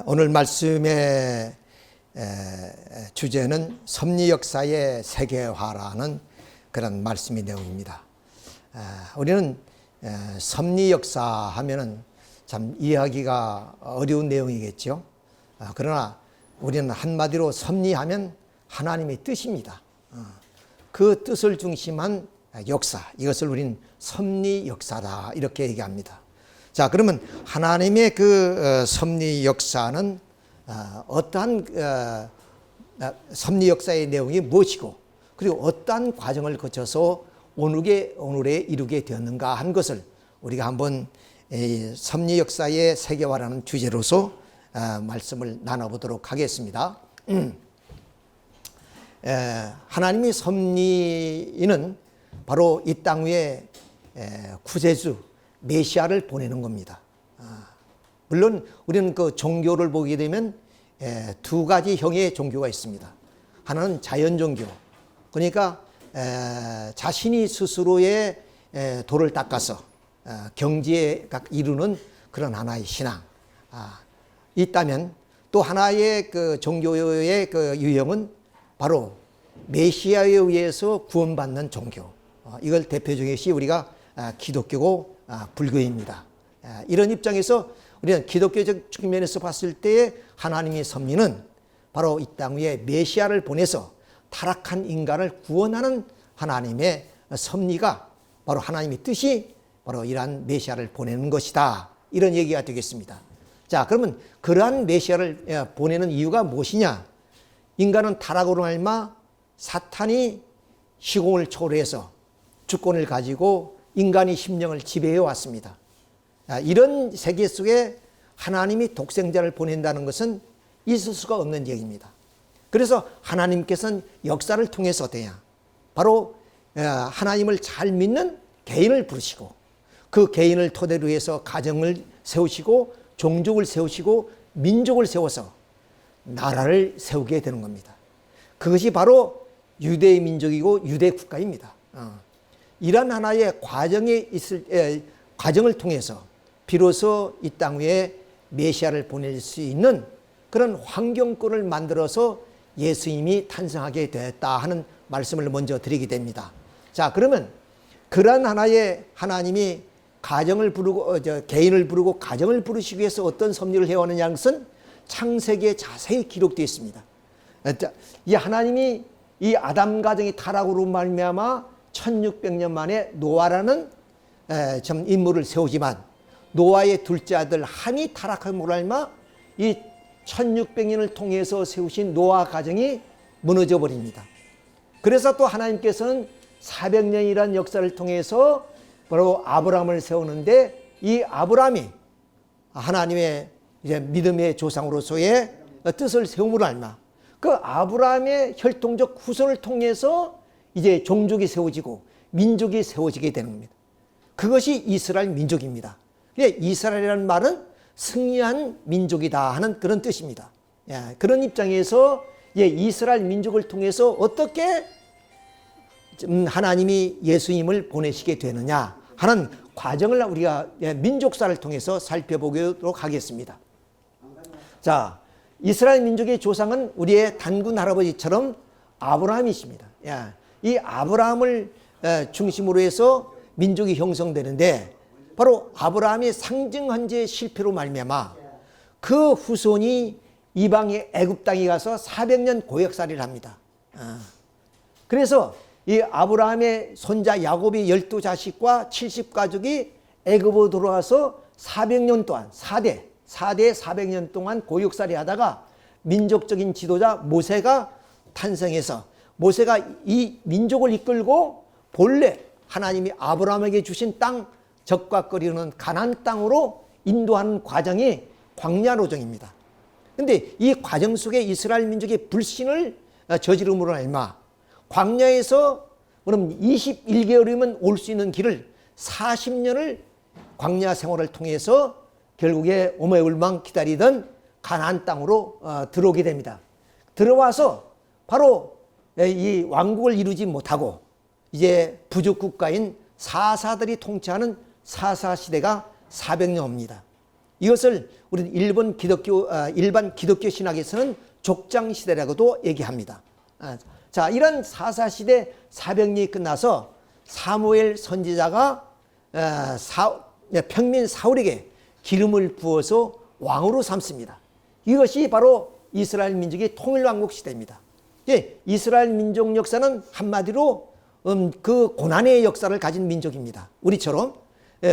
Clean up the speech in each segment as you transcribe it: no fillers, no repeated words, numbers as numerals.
오늘 말씀의 주제는 섭리 역사의 세계화라는 그런 말씀의 내용입니다. 우리는 섭리 역사 하면은 참 이해하기가 어려운 내용이겠죠. 그러나 우리는 한마디로 섭리하면 하나님의 뜻입니다. 그 뜻을 중심한 역사, 이것을 우리는 섭리 역사다 이렇게 얘기합니다. 자, 그러면 하나님의 그 섭리 역사는 어떠한 섭리 역사의 내용이 무엇이고, 그리고 어떠한 과정을 거쳐서 오늘에 이루게 되었는가 한 것을 우리가 한번 섭리 역사의 세계화라는 주제로서 말씀을 나눠보도록 하겠습니다. 하나님의 섭리는 바로 이 땅 위에 구세주 메시아를 보내는 겁니다. 물론 우리는 그 종교를 보게 되면 두 가지 형의 종교가 있습니다. 하나는 자연 종교, 그러니까 자신이 스스로의 도를 닦아서 경지에 이루는 그런 하나의 신앙 있다면, 또 하나의 그 종교의 그 유형은 바로 메시아에 의해서 구원받는 종교. 이걸 대표적인 것이 우리가 기독교고 불교입니다. 이런 입장에서 우리는 기독교적 측면에서 봤을 때 하나님의 섭리는 바로 이 땅 위에 메시아를 보내서 타락한 인간을 구원하는 하나님의 섭리가, 바로 하나님의 뜻이 바로 이러한 메시아를 보내는 것이다, 이런 얘기가 되겠습니다. 자, 그러면 그러한 메시아를 보내는 이유가 무엇이냐? 인간은 타락으로 말미암아 사탄이 시공을 초월해서 주권을 가지고 인간의 심령을 지배해 왔습니다. 이런 세계 속에 하나님이 독생자를 보낸다는 것은 있을 수가 없는 얘기입니다. 그래서 하나님께서는 역사를 통해서 어떠냐? 바로 하나님을 잘 믿는 개인을 부르시고, 그 개인을 토대로 해서 가정을 세우시고 종족을 세우시고 민족을 세워서 나라를 세우게 되는 겁니다. 그것이 바로 유대의 민족이고 유대 국가입니다. 이런 하나의 과정을 통해서 비로소 이 땅 위에 메시아를 보낼 수 있는 그런 환경권을 만들어서 예수님이 탄생하게 됐다 하는 말씀을 먼저 드리게 됩니다. 자, 그러면 그러한 하나의 하나님이 가정을 부르고 개인을 부르고 가정을 부르시기 위해서 어떤 섭리를 해왔느냐는 것은 창세기에 자세히 기록되어 있습니다. 이 하나님이 이 아담 가정이 타락으로 말미암아 1600년 만에 노아라는 인물을 세우지만, 노아의 둘째 아들 함이 타락함으로 말미암아 이 1600년을 통해서 세우신 노아 가정이 무너져 버립니다. 그래서 또 하나님께서는 400년이라는 역사를 통해서 바로 아브라함을 세우는데, 이 아브라함이 하나님의 이제 믿음의 조상으로서의 뜻을 세움으로 알마, 그 아브라함의 혈통적 후손을 통해서 이제 종족이 세워지고 민족이 세워지게 되는 겁니다. 그것이 이스라엘 민족입니다. 이스라엘이라는 말은 승리한 민족이다 하는 그런 뜻입니다. 그런 입장에서 이스라엘 민족을 통해서 어떻게 하나님이 예수님을 보내시게 되느냐 하는 과정을 우리가 민족사를 통해서 살펴보도록 하겠습니다. 자, 이스라엘 민족의 조상은 우리의 단군 할아버지처럼 아브라함이십니다. 이 아브라함을 중심으로 해서 민족이 형성되는데, 바로 아브라함이 상징 헌재의 실패로 말미암아 그 후손이 이방의 애굽 땅에 가서 400년 고역살이를 합니다. 그래서 이 아브라함의 손자 야곱이 12자식과 70가족이 애굽으로 들어와서 400년 동안 4대 400년 동안 고역살이 하다가 민족적인 지도자 모세가 탄생해서, 모세가 이 민족을 이끌고 본래 하나님이 아브라함에게 주신 땅, 적과거리는 가나안 땅으로 인도하는 과정이 광야노정입니다. 그런데 이 과정 속에 이스라엘 민족의 불신을 저지름으로 말미암아 광야에서 그럼 21개월이면 올 수 있는 길을 40년을 광야 생활을 통해서 결국에 오매울망 기다리던 가나안 땅으로 들어오게 됩니다. 들어와서 바로 이 왕국을 이루지 못하고 이제 부족 국가인 사사들이 통치하는 사사시대가 400년 옵니다. 이것을 우리 일반 기독교 신학에서는 족장 시대라고도 얘기합니다. 자, 이런 사사시대 400년이 끝나서 사무엘 선지자가 평민 사울에게 기름을 부어서 왕으로 삼습니다. 이것이 바로 이스라엘 민족의 통일왕국 시대입니다. 이스라엘 민족 역사는 한마디로 그 고난의 역사를 가진 민족입니다. 우리처럼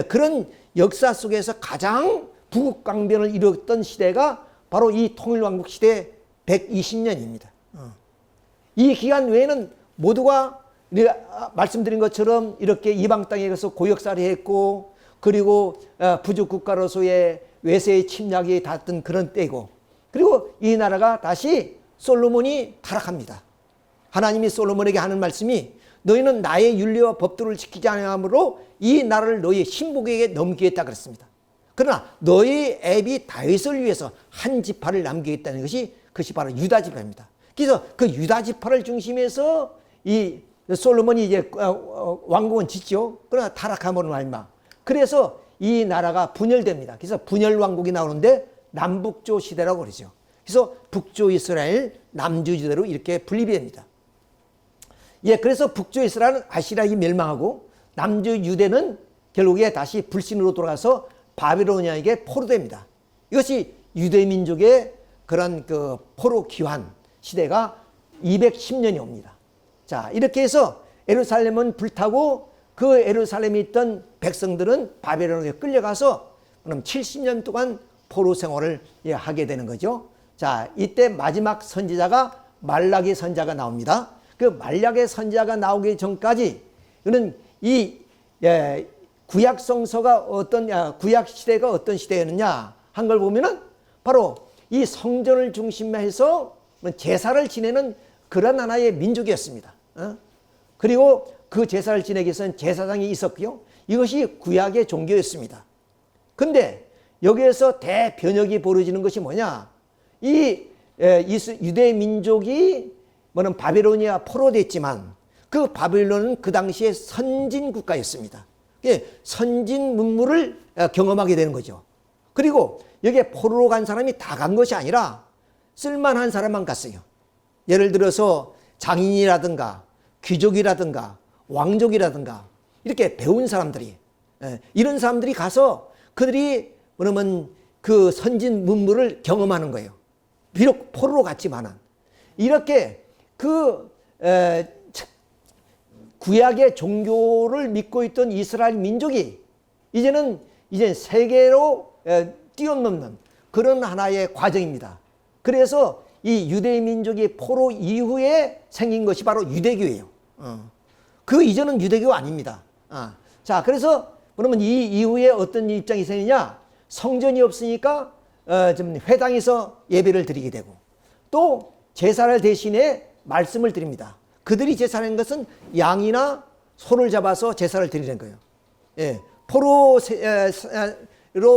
그런 역사 속에서 가장 부국강변을 이루었던 시대가 바로 이 통일왕국 시대 120년입니다. 이 기간 외에는 모두가 말씀드린 것처럼 이렇게 이방 땅에 가서 고역살이 했고, 그리고 부족 국가로서의 외세의 침략이 닿았던 그런 때이고, 그리고 이 나라가 다시 솔로몬이 타락합니다. 하나님이 솔로몬에게 하는 말씀이 너희는 나의 윤리와 법도를 지키지 않으므로 이 나라를 너희의 신복에게 넘기겠다 그랬습니다. 그러나 너희 애비 다윗을 위해서 한 지파를 남기겠다는 그것이 바로 유다 지파입니다. 그래서 그 유다 지파를 중심해서 이 솔로몬이 이제 왕국은 짓죠. 그러나 타락함으로 말미암아 그래서 이 나라가 분열됩니다. 그래서 분열 왕국이 나오는데 남북조 시대라고 그러죠. 그래서 북조 이스라엘, 남조 유대로 이렇게 분립이 됩니다. 그래서 북조 이스라엘은 아시라이 멸망하고 남조 유대는 결국에 다시 불신으로 돌아가서 바빌로니아에게 포로됩니다. 이것이 유대 민족의 그런 그 포로 귀환 시대가 210년이 옵니다. 자, 이렇게 해서 예루살렘은 불타고 그 예루살렘에 있던 백성들은 바벨론에 끌려가서 그럼 70년 동안 포로 생활을 하게 되는 거죠. 자, 이때 마지막 선지자가 말라기 선지자가 나옵니다. 그 말라기 선지자가 나오기 전까지 이는 이 구약 성서가 구약 시대가 어떤 시대였느냐 한 걸 보면은 바로 이 성전을 중심해서 제사를 지내는 그런 하나의 민족이었습니다. 그리고 그 제사를 지내기 위해서는 제사장이 있었고요. 이것이 구약의 종교였습니다. 근데 여기에서 대변혁이 벌어지는 것이 뭐냐? 이 유대 민족이 바빌로니아 포로됐지만 그 바빌론은 그 당시에 선진 국가였습니다. 선진 문물을 경험하게 되는 거죠. 그리고 여기에 포로로 간 사람이 다 간 것이 아니라 쓸만한 사람만 갔어요. 예를 들어서 장인이라든가 귀족이라든가 왕족이라든가 이렇게 배운 사람들이 이런 사람들이 가서 그들이 그 선진 문물을 경험하는 거예요. 비록 포로로 갔지만은 이렇게 그 구약의 종교를 믿고 있던 이스라엘 민족이 이제 세계로 뛰어넘는 그런 하나의 과정입니다. 그래서 이 유대 민족이 포로 이후에 생긴 것이 바로 유대교예요. 그 이전은 유대교가 아닙니다. 자, 그래서 그러면 이 이후에 어떤 입장이 생기냐? 성전이 없으니까 좀 회당에서 예배를 드리게 되고 또 제사를 대신에 말씀을 드립니다. 그들이 제사하는 것은 양이나 소를 잡아서 제사를 드리는 거예요. 포로로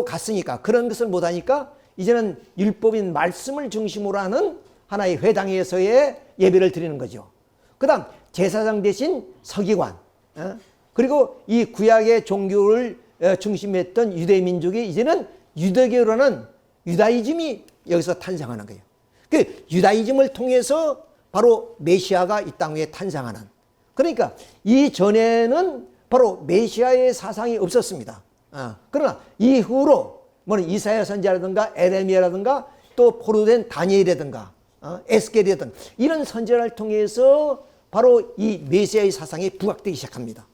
갔으니까 그런 것을 못하니까 이제는 율법인 말씀을 중심으로 하는 하나의 회당에서의 예배를 드리는 거죠. 그 다음 제사장 대신 서기관, 그리고 이 구약의 종교를 중심했던 유대 민족이 이제는 유대교라는 유다이즘이 여기서 탄생하는 거예요. 그 유다이즘을 통해서 바로 메시아가 이 땅 위에 탄생하는, 그러니까 이전에는 바로 메시아의 사상이 없었습니다. 그러나 이후로 이사야 선지자라든가 에레미야라든가 또 포로된 다니엘이라든가 에스겔이라든가 이런 선지자를 통해서 바로 이 메시아의 사상이 부각되기 시작합니다.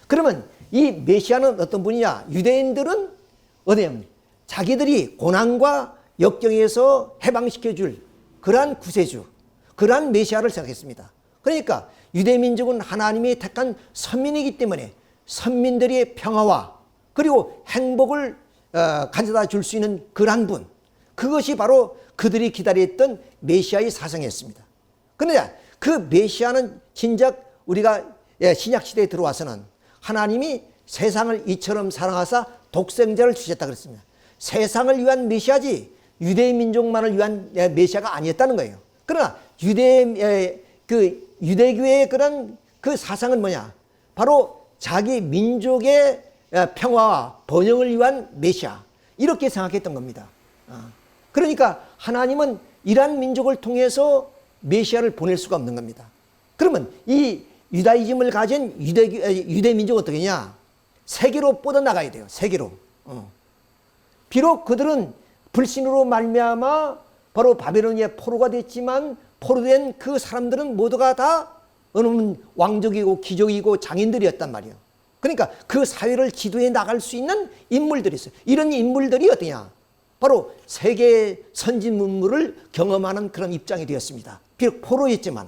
그러면 이 메시아는 어떤 분이냐? 유대인들은 어디냐면 자기들이 고난과 역경에서 해방시켜줄 그러한 구세주, 그러한 메시아를 생각했습니다. 그러니까 유대민족은 하나님이 택한 선민이기 때문에 선민들의 평화와 그리고 행복을 가져다 줄 수 있는 그러한 분, 그것이 바로 그들이 기다렸던 메시아의 사상이었습니다. 그런데 그 메시아는 진작 우리가 신약시대에 들어와서는 하나님이 세상을 이처럼 사랑하사 독생자를 주셨다 그랬습니다. 세상을 위한 메시아지 유대 민족만을 위한 메시아가 아니었다는 거예요. 그러나 유대교의 그런 그 사상은 뭐냐? 바로 자기 민족의 평화와 번영을 위한 메시아 이렇게 생각했던 겁니다. 그러니까 하나님은 이러한 민족을 통해서 메시아를 보낼 수가 없는 겁니다. 그러면 이 유다이즘을 가진 유대 민족은 어떻게 하냐? 세계로 뻗어나가야 돼요. 세계로. 비록 그들은 불신으로 말미암아 바로 바벨론의 포로가 됐지만 포로된 그 사람들은 모두가 다 어느 왕족이고 귀족이고 장인들이었단 말이에요. 그러니까 그 사회를 지도해 나갈 수 있는 인물들이 있어요. 이런 인물들이 어떠냐? 바로 세계 선진 문물을 경험하는 그런 입장이 되었습니다. 비록 포로였지만.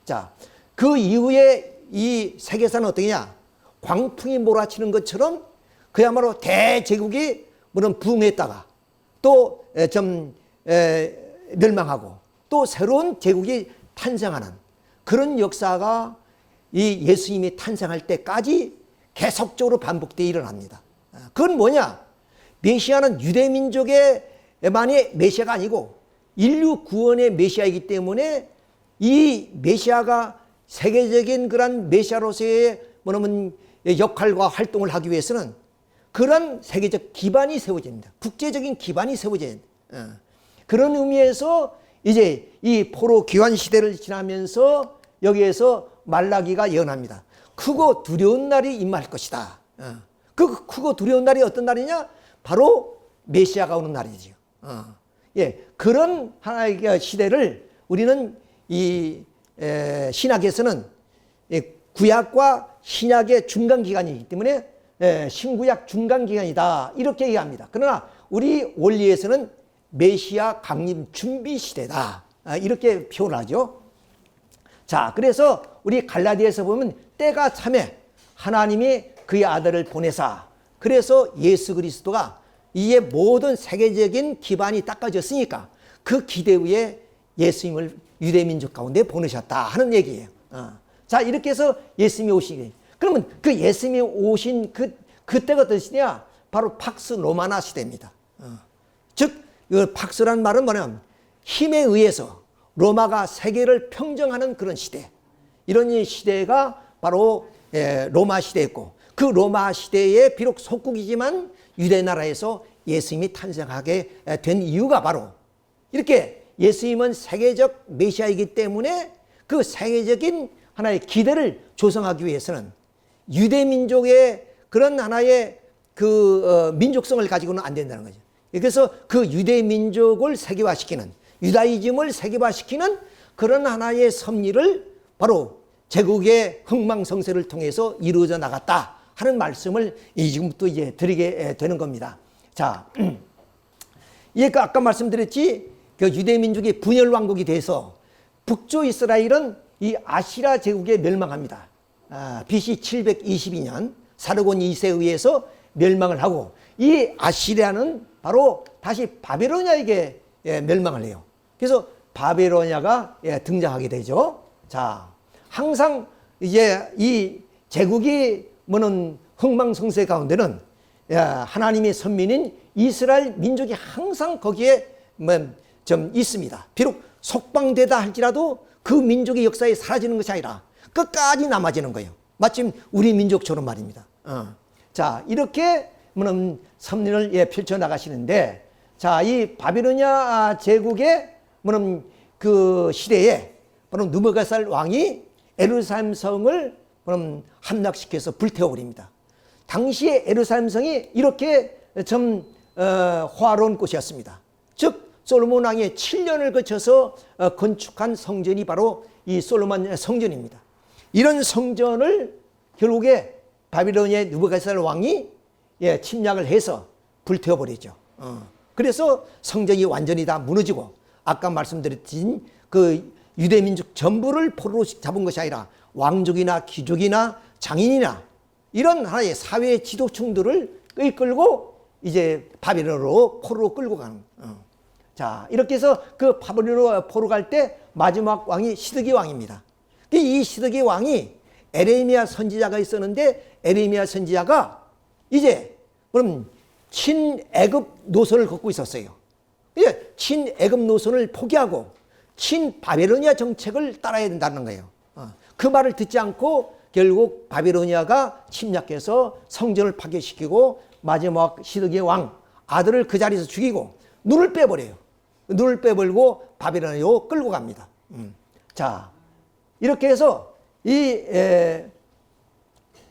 자, 그 이후에 이 세계사는 어떠냐? 광풍이 몰아치는 것처럼 그야말로 대제국이 물론 부흥했다가 또 멸망하고 또 새로운 제국이 탄생하는 그런 역사가 이 예수님이 탄생할 때까지 계속적으로 반복되어 일어납니다. 그건 뭐냐? 메시아는 유대민족의만의 메시아가 아니고 인류 구원의 메시아이기 때문에 이 메시아가 세계적인 그런 메시아로서의 역할과 활동을 하기 위해서는 그런 세계적 기반이 세워집니다. 국제적인 기반이 세워져야 됩니다. 그런 의미에서 이제 이 포로 귀환 시대를 지나면서 여기에서 말라기가 예언합니다. 크고 두려운 날이 임할 것이다. 그 크고 두려운 날이 어떤 날이냐? 바로 메시아가 오는 날이죠. 그런 하나의 시대를 우리는 이 신학에서는 구약과 신약의 중간 기간이기 때문에 신구약 중간 기간이다 이렇게 얘기합니다. 그러나 우리 원리에서는 메시아 강림 준비 시대다 이렇게 표현하죠. 자, 그래서 우리 갈라디아에서 보면 때가 참에 하나님이 그의 아들을 보내사 그래서 예수 그리스도가 이에 모든 세계적인 기반이 닦아졌으니까 그 기대 위에 예수님을 유대민족 가운데 보내셨다 하는 얘기예요. 자, 이렇게 해서 예수님이 오시게. 그러면 그 예수님이 오신 그때가 어떤 시대냐? 바로 팍스 로마나 시대입니다. 즉, 이 팍스라는 말은 뭐냐면 힘에 의해서 로마가 세계를 평정하는 그런 시대. 이런 시대가 바로 로마 시대였고 그 로마 시대에 비록 속국이지만 유대 나라에서 예수님이 탄생하게 된 이유가 바로 이렇게 예수님은 세계적 메시아이기 때문에 그 세계적인 하나의 기대를 조성하기 위해서는 유대 민족의 그런 하나의 그 민족성을 가지고는 안 된다는 거죠. 그래서 그 유대 민족을 세계화시키는 유다이즘을 세계화시키는 그런 하나의 섭리를 바로 제국의 흥망성쇠를 통해서 이루어져 나갔다 하는 말씀을 지금부터 이제 드리게 되는 겁니다. 자, 그 아까 말씀드렸지 그 유대 민족이 분열 왕국이 돼서 북조 이스라엘은 이 아시라 제국에 멸망합니다. BC 722년 사르곤 2세에 의해서 멸망을 하고 이 아시리아는 바로 다시 바벨로니아에게 멸망을 해요. 그래서 바벨로니아가 등장하게 되죠. 자, 항상 이제 이 제국이 뭐는 흥망성쇠 가운데는 하나님의 선민인 이스라엘 민족이 항상 거기에 좀 있습니다. 비록 속방되다 할지라도 그 민족의 역사에 사라지는 것이 아니라 끝까지 남아지는 거예요. 마침 우리 민족처럼 말입니다. 자, 이렇게 섭리를 펼쳐 나가시는데, 자, 이 바빌로니아 제국의 그 시대에 바로 느부갓네살 왕이 예루살렘 성을 함락시켜서 불태워버립니다. 당시에 예루살렘 성이 이렇게 좀 화려한 곳이었습니다. 즉 솔로몬 왕이 7년을 거쳐서 건축한 성전이 바로 이 솔로몬 성전입니다. 이런 성전을 결국에 바빌로니아의 느부갓네살 왕이 침략을 해서 불태워버리죠. 그래서 성전이 완전히 다 무너지고 아까 말씀드렸진 그 유대민족 전부를 포로로 잡은 것이 아니라 왕족이나 귀족이나 장인이나 이런 하나의 사회 지도층들을 이끌고 이제 바빌론으로 포로로 끌고 가는. 자, 이렇게 해서 그 바빌론으로 포로 갈 때 마지막 왕이 시드기 왕입니다. 이 시드기 왕이 에레미야 선지자가 있었는데 에레미야 선지자가 이제 그럼 친애굽 노선을 걷고 있었어요. 이제 친애굽 노선을 포기하고 친바벨로니아 정책을 따라야 된다는 거예요. 그 말을 듣지 않고 결국 바빌로니아가 침략해서 성전을 파괴시키고 마지막 시드기의 왕 아들을 그 자리에서 죽이고 눈을 빼버려요. 눈을 빼버리고 바빌로니아로 끌고 갑니다. 자, 이렇게 해서 이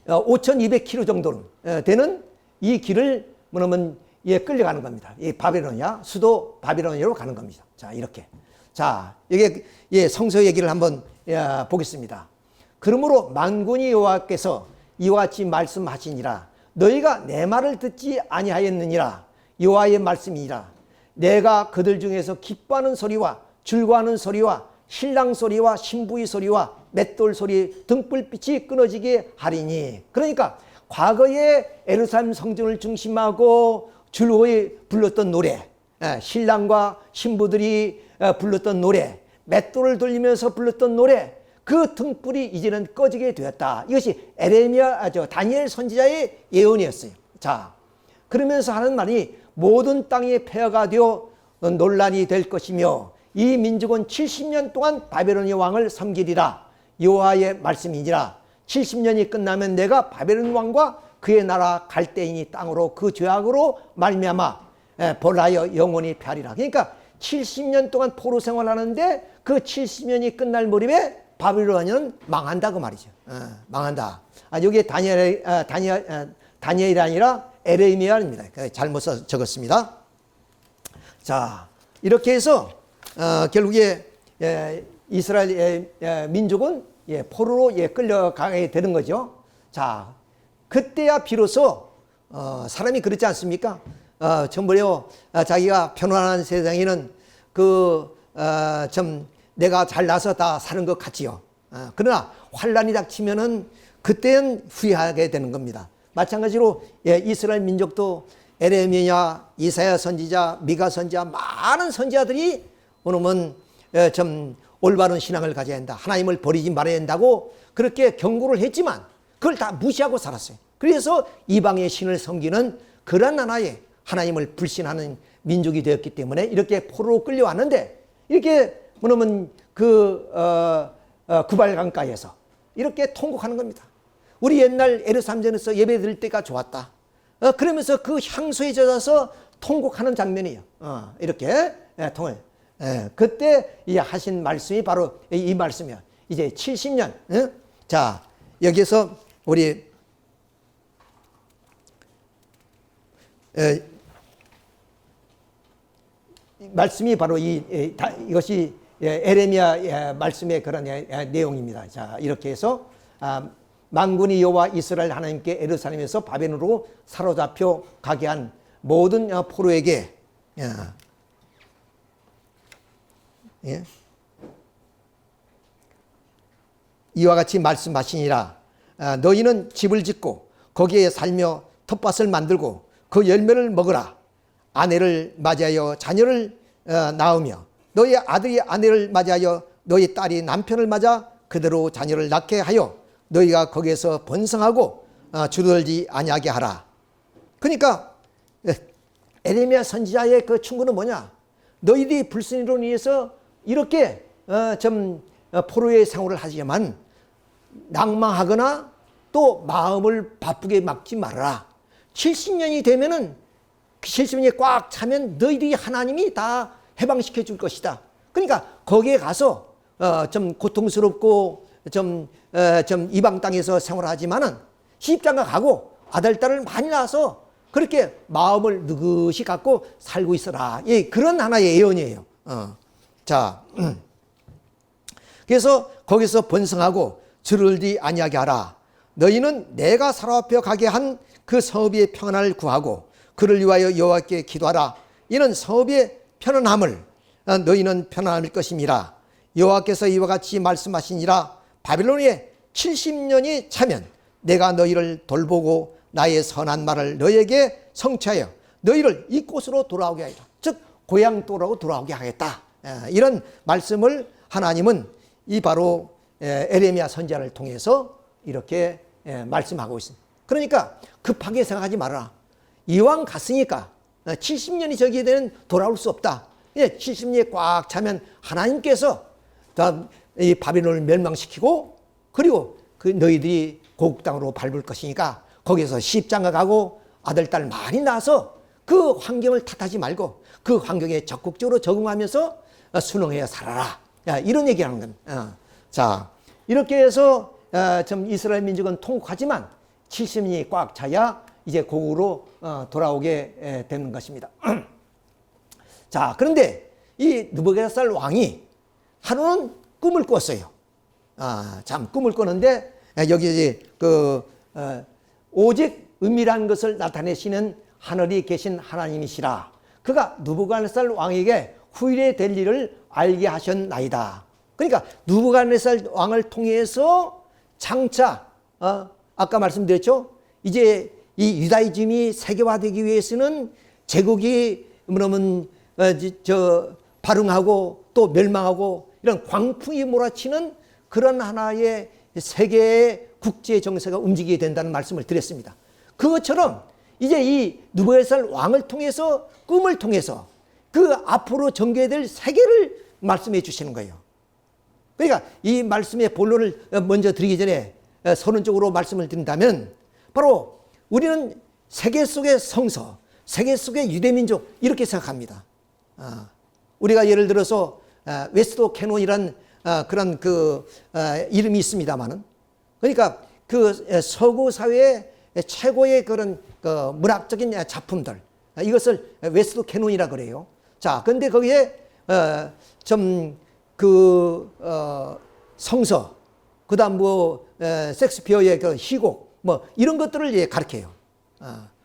5,200km 정도는 되는 이 길을 뭐냐면 끌려가는 겁니다. 이 바빌로니아 수도 바빌로니아로 가는 겁니다. 자, 이렇게. 자, 이게 성서 얘기를 한번 보겠습니다. 그러므로 만군의 여호와께서 이와 같이 말씀하시니라. 너희가 내 말을 듣지 아니하였느니라. 여호와의 말씀이니라. 내가 그들 중에서 기뻐하는 소리와 즐거워하는 소리와 신랑 소리와 신부의 소리와 맷돌 소리 등불빛이 끊어지게 하리니. 그러니까 과거에 예루살렘 성전을 중심하고 즐거이 불렀던 노래, 신랑과 신부들이 불렀던 노래, 맷돌을 돌리면서 불렀던 노래, 그 등불이 이제는 꺼지게 되었다. 이것이 다니엘 선지자의 예언이었어요. 자, 그러면서 하는 말이 모든 땅이 폐허가 되어 논란이 될 것이며 이 민족은 70년 동안 바벨론의 왕을 섬기리라. 여호와의 말씀이니라. 70년이 끝나면 내가 바벨론 왕과 그의 나라 갈대인이 땅으로 그 죄악으로 말미암아 벌하여 영원히 패하리라. 그러니까 70년 동안 포로 생활하는데 그 70년이 끝날 무렵에 바빌로니아는 망한다 그 말이죠. 망한다. 여기에 다니엘이 아니라 에레미야입니다. 잘못 적었습니다. 자, 이렇게 해서 결국에 이스라엘 민족은 포로로 끌려가게 되는 거죠. 자, 그때야 비로소 사람이 그렇지 않습니까? 전부요 자기가 편안한 세상에는 내가 잘나서 다 사는 것 같지요. 그러나 환란이 닥치면은 그때는 후회하게 되는 겁니다. 마찬가지로 이스라엘 민족도 에레미야, 이사야 선지자, 미가 선지자, 많은 선지자들이 오늘은 올바른 신앙을 가져야 한다. 하나님을 버리지 말아야 한다고 그렇게 경고를 했지만 그걸 다 무시하고 살았어요. 그래서 이방의 신을 섬기는 그런 하나의 하나님을 불신하는 민족이 되었기 때문에 이렇게 포로로 끌려왔는데 이렇게 뭐냐면 구발강가에서 이렇게 통곡하는 겁니다. 우리 옛날 예루살렘전에서 예배 드릴 때가 좋았다. 그러면서 그 향수에 젖어서 통곡하는 장면이에요. 이렇게 통을. 그때 하신 말씀이 바로 이 말씀이에요. 이제 70년. 자, 여기서 우리 말씀이 바로 이것이 에레미야 말씀의 그런 내용입니다. 자, 이렇게 해서 만군의 여호와 이스라엘 하나님께 예루살렘에서 바벨론으로 사로잡혀 가게 한 모든 포로에게 이와 같이 말씀하시니라. 너희는 집을 짓고 거기에 살며 텃밭을 만들고 그 열매를 먹으라. 아내를 맞이하여 자녀를 낳으며 너희 아들이 아내를 맞이하여 너희 딸이 남편을 맞아 그대로 자녀를 낳게 하여 너희가 거기에서 번성하고 주저들지 아니하게 하라. 그러니까 에레미야 선지자의 그 충고는 뭐냐? 너희들이 불순이로 인해서 이렇게 포로의 생활을 하지만 낭망하거나 또 마음을 바쁘게 막지 말아라. 70년이 되면은 70년이 꽉 차면 너희들이 하나님이 다 해방시켜 줄 것이다. 그러니까 거기에 가서 좀 고통스럽고 좀 이방 땅에서 생활하지만은 시집장가 가고 아들 딸을 많이 낳아서 그렇게 마음을 느긋이 갖고 살고 있어라. 그런 하나의 예언이에요. 자, 그래서 거기서 번성하고 주를지 아니하게 하라. 너희는 내가 사로잡혀 가게 한 그 성읍의 평안을 구하고 그를 위하여 여호와께 기도하라. 이는 성읍의 편안함을 너희는 편안할 것임이라. 여호와께서 이와 같이 말씀하시니라. 바빌론에 70년이 차면 내가 너희를 돌보고 나의 선한 말을 너희에게 성취하여 너희를 이곳으로 돌아오게 하리라. 즉 고향 또라고 돌아오게 하겠다. 이런 말씀을 하나님은 이 바로 에레미야 선지자를 통해서 이렇게 말씀하고 있습니다. 그러니까 급하게 생각하지 말아라. 이왕 갔으니까 70년이 저기에 되는 돌아올 수 없다. 70년이 꽉 차면 하나님께서 이 바빌론을 멸망시키고 그리고 그 너희들이 고국 땅으로 밟을 것이니까 거기서 시집장가 가고 아들 딸 많이 낳아서 그 환경을 탓하지 말고 그 환경에 적극적으로 적응하면서 순응해야 살아라. 이런 얘기하는 겁니다. 자, 이렇게 해서 좀 이스라엘 민족은 통곡하지만 70년이 꽉 차야 이제 고국으로 돌아오게 되는 것입니다. 자, 그런데 이 느부갓네살 왕이 하루는 꿈을 꿨어요. 참 꿈을 꿨는데 여기 오직 은밀한 것을 나타내시는 하늘이 계신 하나님이시라. 그가 느부갓네살 왕에게 후일에 될 일을 알게 하셨나이다. 그러니까 느부갓네살 왕을 통해서 장차 아까 말씀드렸죠. 이제 이 유다이즘이 세계화되기 위해서는 제국이 그러면 발흥하고 또 멸망하고 이런 광풍이 몰아치는 그런 하나의 세계의 국제 정세가 움직이게 된다는 말씀을 드렸습니다. 그것처럼 이제 이 느부갓네살 왕을 통해서 꿈을 통해서 그 앞으로 전개될 세계를 말씀해 주시는 거예요. 그러니까 이 말씀의 본론을 먼저 드리기 전에 서론적으로 말씀을 드린다면 바로 우리는 세계 속의 성서, 세계 속의 유대민족 이렇게 생각합니다. 우리가 예를 들어서 웨스트 캐논이란 그런 이름이 있습니다만은 그러니까 그 서구 사회의 최고의 그런 문학적인 작품들 이것을 웨스트 캐논이라 그래요. 자, 근데 거기에 성서, 그다음 섹스피어의 그 희곡 이런 것들을 가르쳐요.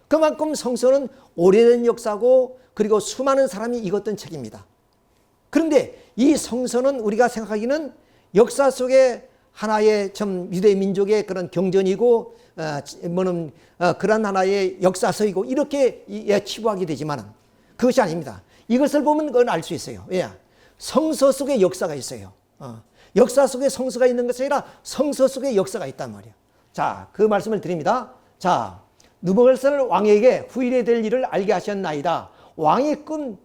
그만큼 성서는 오래된 역사고 그리고 수많은 사람이 읽었던 책입니다. 그런데 이 성서는 우리가 생각하기는 역사 속에 하나의 유대 민족의 그런 경전이고 그런 하나의 역사서이고 이렇게 치부하게 되지만은 그것이 아닙니다. 이것을 보면 그건 알 수 있어요. 왜? 성서 속에 역사가 있어요. 역사 속에 성서가 있는 것이 아니라 성서 속에 역사가 있단 말이에요. 자, 그 말씀을 드립니다. 자, 느부갓네살 왕에게 후일에 될 일을 알게 하셨나이다. 왕의 꿈,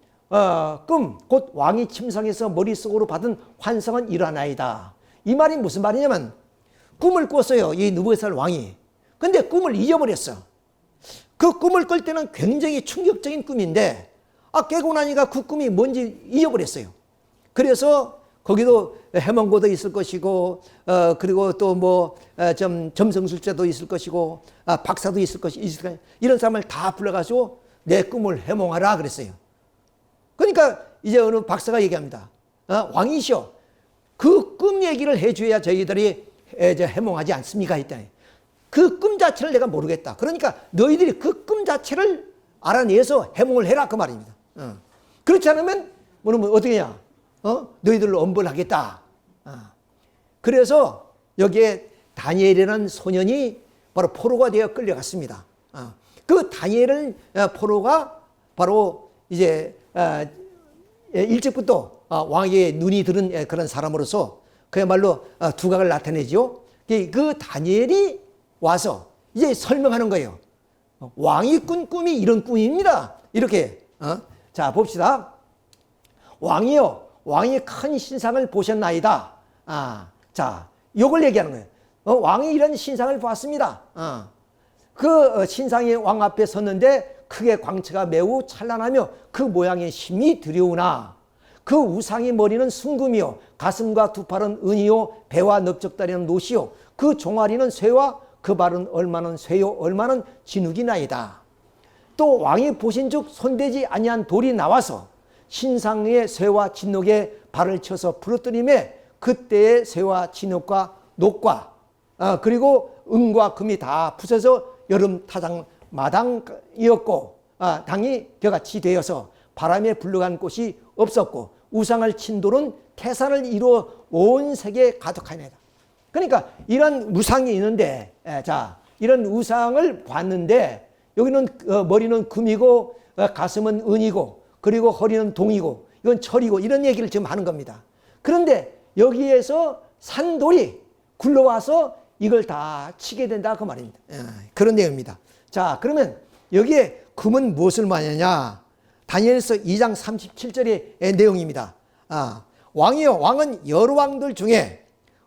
곧 왕이 침상에서 머릿속으로 받은 환상은 이러나이다. 이 말이 무슨 말이냐면 꿈을 꿨어요. 이 느부갓네살 왕이. 근데 꿈을 잊어버렸어. 그 꿈을 꿀 때는 굉장히 충격적인 꿈인데 깨고 나니까 그 꿈이 뭔지 잊어버렸어요. 그래서 거기도 해몽고도 있을 것이고 그리고 또 점성술자도 있을 것이고 박사도 있을 것이고 이런 사람을 다 불러가지고 내 꿈을 해몽하라 그랬어요. 그러니까 이제 어느 박사가 얘기합니다. 왕이시여, 그 꿈 얘기를 해줘야 저희들이 해몽하지 않습니까? 했더니 그 꿈 자체를 내가 모르겠다. 그러니까 너희들이 그 꿈 자체를 알아내서 해몽을 해라 그 말입니다. 그렇지 않으면 어떻게 해야? 너희들로 엄벌하겠다. 그래서 여기에 다니엘이라는 소년이 바로 포로가 되어 끌려갔습니다. 그 다니엘 포로가 바로 이제 일찍부터 왕의 눈이 들은 그런 사람으로서 그야말로 두각을 나타내죠. 그 다니엘이 와서 이제 설명하는 거예요. 왕이 꾼 꿈이 이런 꿈입니다. 이렇게. 자, 봅시다. 왕이요, 왕이 큰 신상을 보셨나이다. 자, 요걸 얘기하는 거예요. 왕이 이런 신상을 봤습니다. 그 신상이 왕 앞에 섰는데 크게 광채가 매우 찬란하며 그 모양이 심히 두려우나 그 우상의 머리는 순금이요 가슴과 두 팔은 은이요 배와 넓적다리는 노시요 그 종아리는 쇠와 그 발은 얼마는 쇠요 얼마는 진흙이나이다. 또 왕이 보신즉 손대지 아니한 돌이 나와서 신상의 쇠와 진흙에 발을 쳐서 부러뜨림에 그때의 쇠와 진흙과 녹과 그리고 은과 금이 다 부서져 여름 타장 마당이었고 당이 벼같이 되어서 바람에 불러간 곳이 없었고 우상을 친 돌은 태산을 이루어 온 세계에 가득하니라. 그러니까 이런 우상이 있는데 자 이런 우상을 봤는데 여기는 머리는 금이고 가슴은 은이고 그리고 허리는 동이고 이건 철이고 이런 얘기를 지금 하는 겁니다. 그런데 여기에서 산돌이 굴러와서 이걸 다 치게 된다 그 말입니다. 그런 내용입니다. 자 그러면 여기에 금은 무엇을 말하느냐? 다니엘서 2장 37절의 내용입니다. 왕이요 왕은 여러 왕들 중에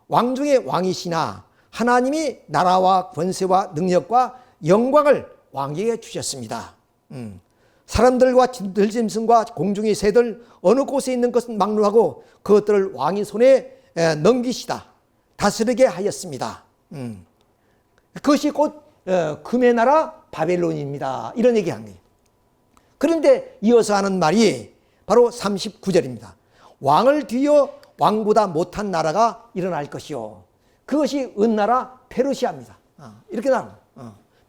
왕 중에 왕이시나 하나님이 나라와 권세와 능력과 영광을 왕에게 주셨습니다. 사람들과 들짐승과 공중의 새들 어느 곳에 있는 것은 막론하고 그것들을 왕의 손에 넘기시다 다스리게 하였습니다. 그것이 곧 금의 나라 바벨론입니다. 이런 얘기한 거예요. 그런데 이어서 하는 말이 바로 39절입니다. 왕을 뒤어 왕보다 못한 나라가 일어날 것이요. 그것이 은나라 페르시아입니다. 이렇게 나옵니다.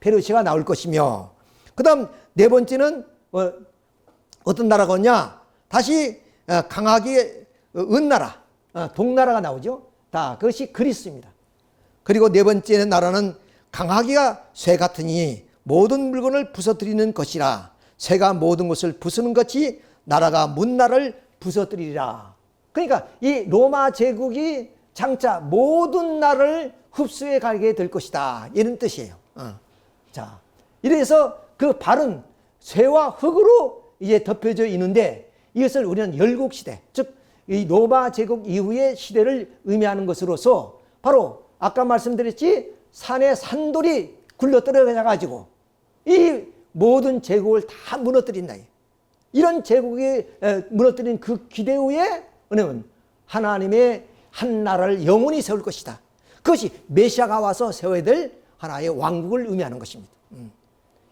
페르시아가 나올 것이며, 그 다음 네 번째는 어떤 나라겠냐? 다시 강하게 은나라, 동나라가 나오죠. 다 그것이 그리스입니다. 그리고 네 번째 나라는 강하기가 쇠 같으니 모든 물건을 부서뜨리는 것이라. 쇠가 모든 것을 부수는 것이 나라가 문나라를 부서뜨리리라. 그러니까 이 로마 제국이 장차 모든 나라를 흡수해 가게 될 것이다. 이런 뜻이에요. 자, 이래서 그 발은 쇠와 흙으로 이제 덮여져 있는데 이것을 우리는 열국시대, 즉 이 로마 제국 이후의 시대를 의미하는 것으로서 바로 아까 말씀드렸지 산에 산돌이 굴러 떨어져 가지고 이 모든 제국을 다 무너뜨린다. 이런 제국이 무너뜨린 그 기대 후에 은혜는 하나님의 한 나라를 영원히 세울 것이다. 그것이 메시아가 와서 세워야 될 하나의 왕국을 의미하는 것입니다.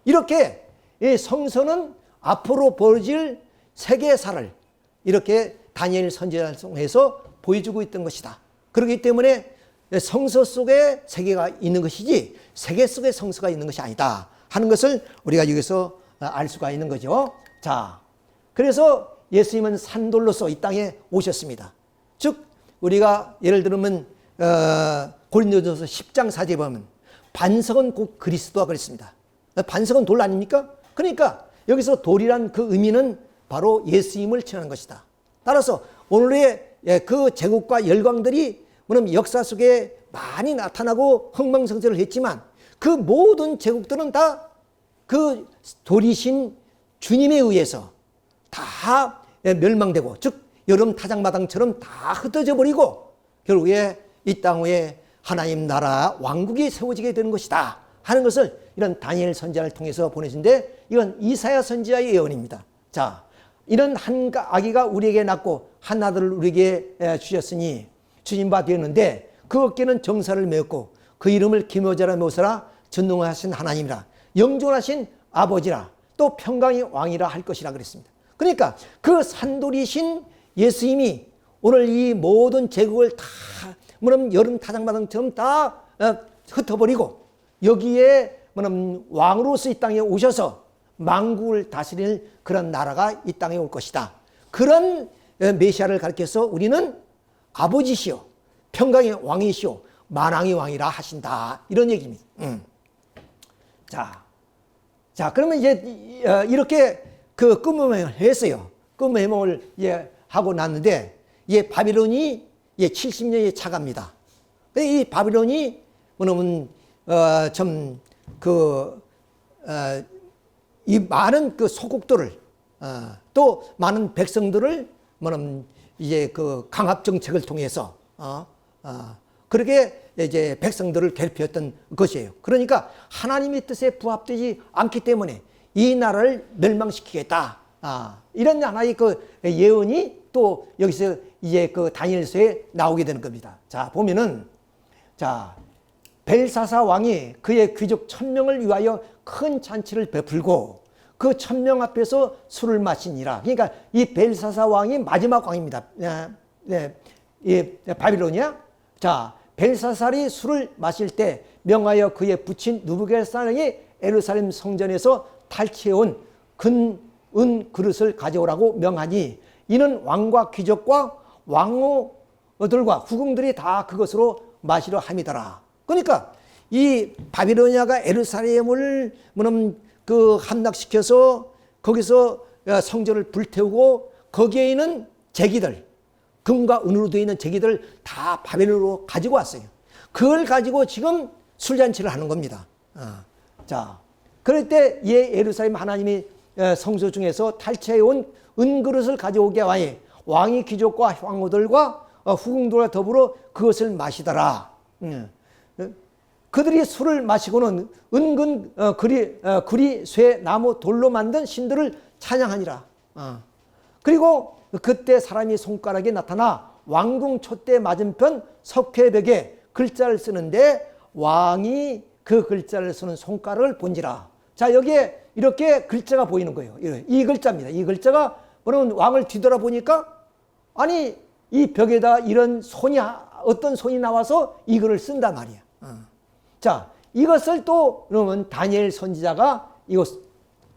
이렇게 이 성서는 앞으로 벌어질 세계사를 이렇게 다니엘 선지자를 통해서 보여주고 있던 것이다. 그렇기 때문에 성서 속에 세계가 있는 것이지 세계 속에 성서가 있는 것이 아니다 하는 것을 우리가 여기서 알 수가 있는 거죠. 자, 그래서 예수님은 산돌로서 이 땅에 오셨습니다. 즉 우리가 예를 들면 고린도전서 10장 4절에 보면 반석은 곧 그리스도와 그랬습니다. 반석은 돌 아닙니까? 그러니까 여기서 돌이란 그 의미는 바로 예수님을 칭하는 것이다. 따라서 오늘의 그 제국과 열강들이 물론 역사 속에 많이 나타나고 흥망성쇠를 했지만 그 모든 제국들은 다 그 돌이신 주님에 의해서 다 멸망되고, 즉 여름 타작마당처럼 다 흩어져 버리고 결국에 이 땅 위에 하나님 나라 왕국이 세워지게 되는 것이다 하는 것을 이런 다니엘 선지자를 통해서 보내준데, 이건 이사야 선지자의 예언입니다. 자, 이런 한 아기가 우리에게 낳고 한 아들을 우리에게 주셨으니 주님바 되었는데 그 어깨는 정사를 메었고 그 이름을 기묘자라 모사라 전능하신 하나님이라 영존하신 아버지라 또 평강의 왕이라 할 것이라 그랬습니다. 그러니까 그 산돌이신 예수님이 오늘 이 모든 제국을 다 뭐냐면 여름 타작마당처럼 다 흩어버리고 여기에 뭐냐면 왕으로서 이 땅에 오셔서 만국을 다스릴 그런 나라가 이 땅에 올 것이다. 그런 메시아를 가리켜서 우리는 아버지시오, 평강의 왕이시오, 만왕의 왕이라 하신다. 이런 얘기입니다. 자, 그러면 이제 이렇게 그 꿈을 했어요. 꿈의 해몽을 하고 났는데, 바빌론이 70년이 차갑니다. 이 바빌론이 뭐냐면 이 많은 그 소국들을 또 많은 백성들을 뭐냐면 이제 그 강압 정책을 통해서 그렇게 이제 백성들을 괴롭혔던 것이에요. 그러니까 하나님의 뜻에 부합되지 않기 때문에 이 나라를 멸망시키겠다. 이런 하나의 그 예언이 또 여기서 이제 그 다니엘서에 나오게 되는 겁니다. 자, 보면은 벨사사 왕이 그의 귀족 1000명을 위하여 큰 잔치를 베풀고 그 1000명 앞에서 술을 마시니라. 그러니까 이 벨사사 왕이 마지막 왕입니다. 바빌론이야. 자, 벨사살이 술을 마실 때 명하여 그의 부친 느부갓네살이 예루살렘 성전에서 탈취해온 은 그릇을 가져오라고 명하니 이는 왕과 귀족과 왕후들과 후궁들이 다 그것으로 마시려 함이더라. 그러니까 이 바빌로니아가 예루살렘을 그 함락시켜서 거기서 성전을 불태우고 거기에 있는 제기들, 금과 은으로 되어 있는 제기들 다 바벨론으로 가지고 왔어요. 그걸 가지고 지금 술잔치를 하는 겁니다. 자, 그럴 때 예루살렘 하나님이 성소 중에서 탈취해온 은그릇을 가져오게 하여 왕이 귀족과 왕후들과 후궁들과 더불어 그것을 마시더라. 그들이 술을 마시고는 은근 구리, 쇠, 나무, 돌로 만든 신들을 찬양하니라. 그리고 그때 사람이 손가락에 나타나 왕궁 촛대 맞은편 석회벽에 글자를 쓰는데 왕이 그 글자를 쓰는 손가락을 본지라. 자, 여기에 이렇게 글자가 보이는 거예요. 이 글자입니다. 이 글자가 뭐냐면 왕을 뒤돌아보니까 아니 이 벽에다 이런 손이 어떤 손이 나와서 이 글을 쓴단 말이야. 자, 이것을 또 그러면 다니엘 선지자가 이거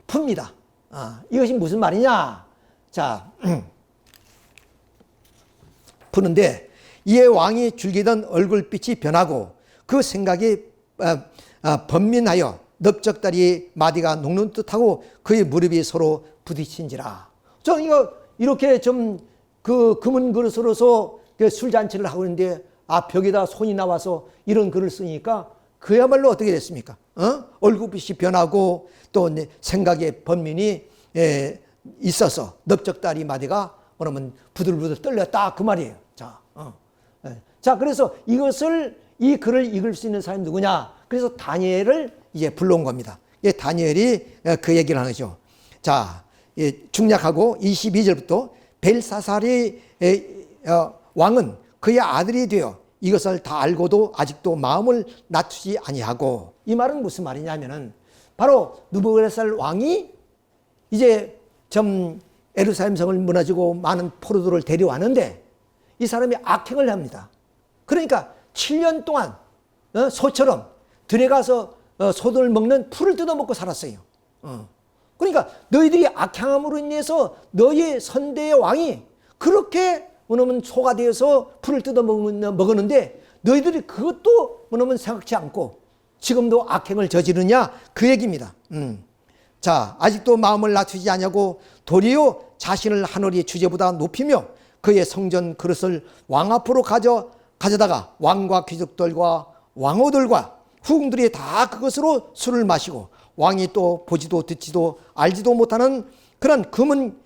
풉니다. 이것이 무슨 말이냐? 자, 푸는데 이에 왕이 즐기던 얼굴빛이 변하고 그 생각이 번민하여 넓적다리 마디가 녹는 듯하고 그의 무릎이 서로 부딪힌지라. 저 이거 이렇게 좀 그 금은 그릇으로서 술잔치를 하고 있는데 벽에다 손이 나와서 이런 글을 쓰니까 그야말로 어떻게 됐습니까? 얼굴빛이 변하고 또 생각의 번민이 있어서 넓적다리 마디가 뭐냐면 부들부들 떨렸다 그 말이에요. 자, 그래서 이 글을 읽을 수 있는 사람이 누구냐? 그래서 다니엘을 이제 불러온 겁니다. 다니엘이 그 얘기를 하는 거죠. 자, 중략하고 22절부터 벨사살이 왕은 그의 아들이 되어 이것을 다 알고도 아직도 마음을 낮추지 아니하고, 이 말은 무슨 말이냐면은 바로 느부갓네살 왕이 이제 예루살렘 성을 무너지고 많은 포로들을 데려왔는데 이 사람이 악행을 합니다. 그러니까 7년 동안 소처럼 들어가서 소들 먹는 풀을 뜯어먹고 살았어요. 그러니까 너희들이 악행함으로 인해서 너희 선대의 왕이 그렇게 뭐냐면 소가 되어서 풀을 뜯어먹었는데 너희들이 그것도 뭐냐면 생각지 않고 지금도 악행을 저지르냐 그 얘기입니다. 자, 아직도 마음을 낮추지 않냐고 도리어 자신을 하늘의 주제보다 높이며 그의 성전 그릇을 왕 앞으로 가져다가 왕과 귀족들과 왕호들과 후궁들이 다 그것으로 술을 마시고 왕이 또 보지도 듣지도 알지도 못하는 그런 금은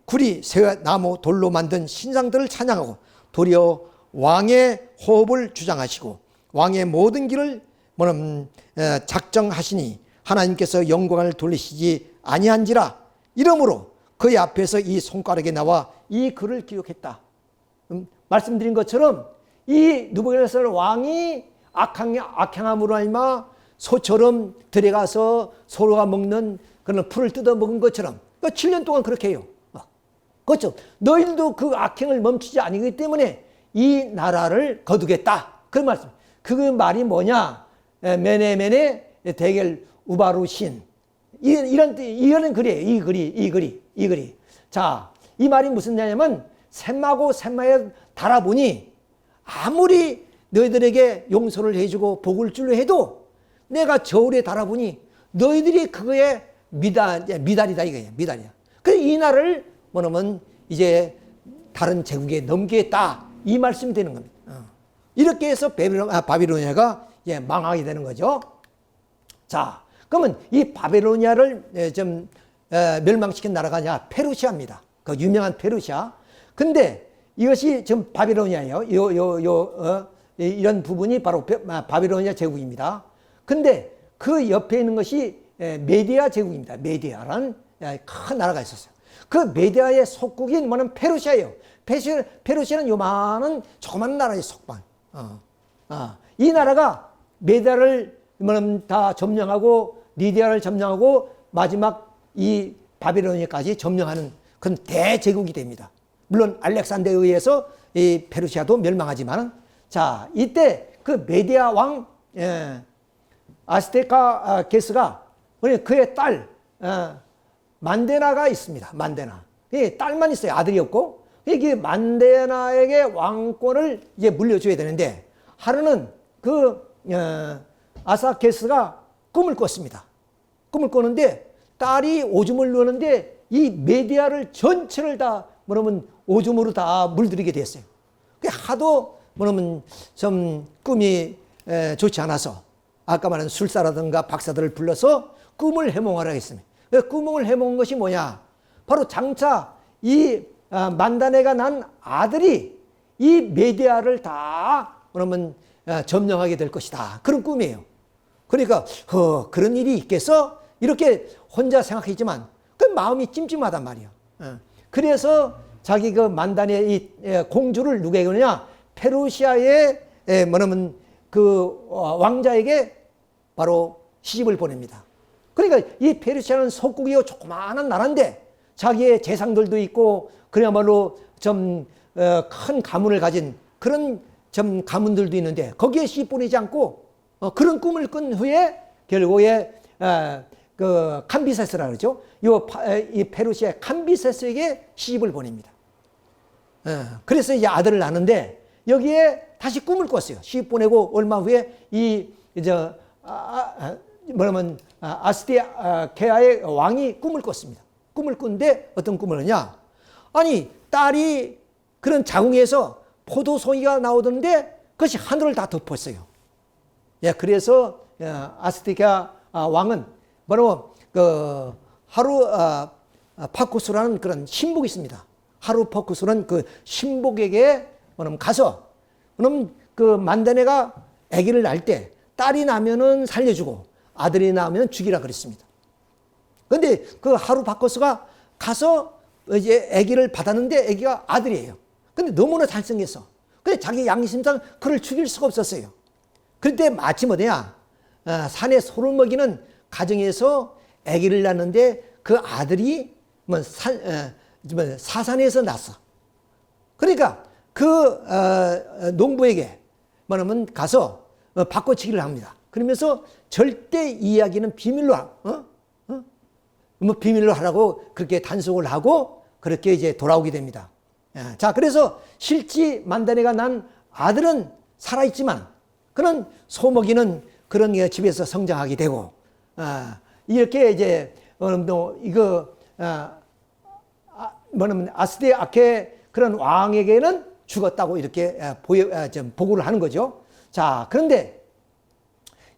구리, 새, 나무, 돌로 만든 신상들을 찬양하고 도리어 왕의 호흡을 주장하시고 왕의 모든 길을 작정하시니 하나님께서 영광을 돌리시지 아니한지라. 이러므로 그의 앞에서 이 손가락에 나와 이 글을 기록했다. 말씀드린 것처럼 이 느부갓네살 왕이 악행함으로 말미암아 소처럼 들어가서 소가 먹는 그런 풀을 뜯어먹은 것처럼 7년 동안 그렇게 해요. 그렇죠. 너희들도 그 악행을 멈추지 아니기 때문에 이 나라를 거두겠다. 그 말씀. 그 말이 뭐냐? 메네 대겔 우바루신. 이런 글이에요. 이 글이. 자, 이 말이 무슨 얘기냐면 셈마고 셈마에 달아보니 아무리 너희들에게 용서를 해주고 복을 줄려 해도 내가 저울에 달아보니 너희들이 그거에 미달이다 이거예요. 미달이야. 그래서 이 나라를 뭐냐면 이제 다른 제국에 넘기겠다 이 말씀이 되는 겁니다. 이렇게 해서 바빌로니아가 망하게 되는 거죠. 자, 그러면 이 바빌로니아를 좀 멸망시킨 나라가 페르시아입니다. 그 유명한 페르시아. 근데 이것이 지금 바빌로니아예요. 이런 부분이 바로 바빌로니아 제국입니다. 근데 그 옆에 있는 것이 메디아 제국입니다. 메디아라는 큰 나라가 있었어요. 그 메디아의 속국인 뭐는 페르시아예요. 페르시아는 요만한 조그만 나라의 속방. 이 나라가 메디아를 다 점령하고 리디아를 점령하고 마지막 이 바빌로니아까지 점령하는 그런 대제국이 됩니다. 물론 알렉산더에 의해서 이 페르시아도 멸망하지만, 자, 이때 그 메디아 왕 아스테카게스가 그의 딸 만데나가 있습니다. 만데나. 딸만 있어요. 아들이 없고. 이게 만데나에게 왕권을 이제 물려줘야 되는데 하루는 그 아사케스가 꿈을 꿨습니다. 꿈을 꿨는데 딸이 오줌을 누는데 이 메디아를 전체를 다 뭐냐면 오줌으로 다 물들이게 됐어요. 하도 뭐냐면 좀 꿈이 좋지 않아서 아까 말한 술사라든가 박사들을 불러서 꿈을 해몽하라고 했습니다. 꿈을 해몽한 것이 뭐냐? 바로 장차 이 만다네가 난 아들이 이 메디아를 다 그러면 점령하게 될 것이다. 그런 꿈이에요. 그러니까 그런 일이 있겠어? 이렇게 혼자 생각했지만 그 마음이 찜찜하단 말이에요. 그래서 자기 그 만단의 이 공주를 누구에게 그러냐? 페르시아의 뭐냐면 그 왕자에게 바로 시집을 보냅니다. 그러니까 이 페르시아는 속국이요 조그마한 나라인데 자기의 재상들도 있고 그야말로 좀 큰 가문을 가진 그런 좀 가문들도 있는데 거기에 시집 보내지 않고 그런 꿈을 꾼 후에 결국에 그 캄비세스라 그러죠. 이 페르시아 캄비세스에게 시집을 보냅니다. 그래서 이제 아들을 낳는데 여기에 다시 꿈을 꿨어요. 시집 보내고 얼마 후에 뭐냐면 아스티케아의 왕이 꿈을 꿨습니다. 꿈을 꾼데 어떤 꿈을 하냐? 아니 딸이 그런 자궁에서 포도송이가 나오던데 그것이 하늘을 다 덮었어요. 예, 그래서 아스티케아 왕은 바로 그 하루 파쿠스라는 그런 신복이 있습니다. 하루 파쿠스는 그 신복에게 가서 그럼 그 만다네가 아기를 낳을 때 딸이 나면은 살려주고 아들이 나면 죽이라 그랬습니다. 그런데 그 하루 파쿠스가 가서 이제 아기를 받았는데 아기가 아들이에요. 근데 너무나 잘생겼어. 근데 자기 양심상 그를 죽일 수가 없었어요. 그때 마침 어디야? 산에 소를 먹이는 가정에서 아기를 낳는데 그 아들이 사산에서 났어. 그러니까 그 농부에게 뭐냐면 가서 바꿔치기를 합니다. 그러면서 절대 이 이야기는 비밀로 비밀로 하라고 그렇게 단속을 하고 그렇게 이제 돌아오게 됩니다. 자, 그래서 실제 만다네가 난 아들은 살아있지만 그는 소 먹이는 그런 집에서 성장하게 되고 이렇게 이제 이거 뭐냐면 아스티아케 그런 왕에게는 죽었다고 이렇게 보고를 하는 거죠. 자, 그런데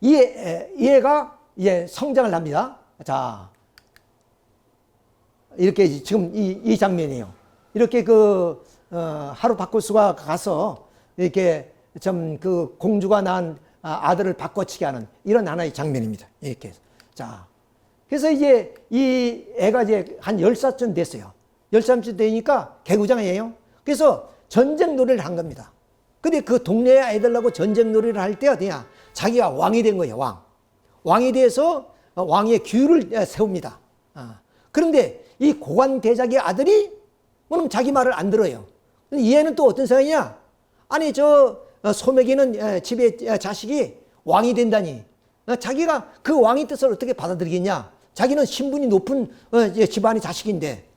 이 애가 이제 성장을 합니다. 자, 이렇게 지금 이 장면이에요. 이렇게 그 하루 바쿠스가 가서 이렇게 좀 그 공주가 낳은 아들을 바꿔치기 하는 이런 하나의 장면입니다. 이렇게. 자, 그래서 이제 이 애가 이제 한 10살쯤 됐어요. 10살쯤 되니까 개구장이에요. 그래서 전쟁 놀이를 한 겁니다. 근데 그 동네 아이들하고 전쟁 놀이를 할 때 어디냐? 자기가 왕이 된 거예요, 왕. 왕이 돼서 왕의 규를 세웁니다. 그런데 이 고관 대작의 아들이 그럼 자기 말을 안 들어요. 이 애는 또 어떤 생각이냐? 아니 저 소매기는 집에 자식이 왕이 된다니 자기가 그 왕의 뜻을 어떻게 받아들이겠냐? 자기는 신분이 높은 집안의 자식인데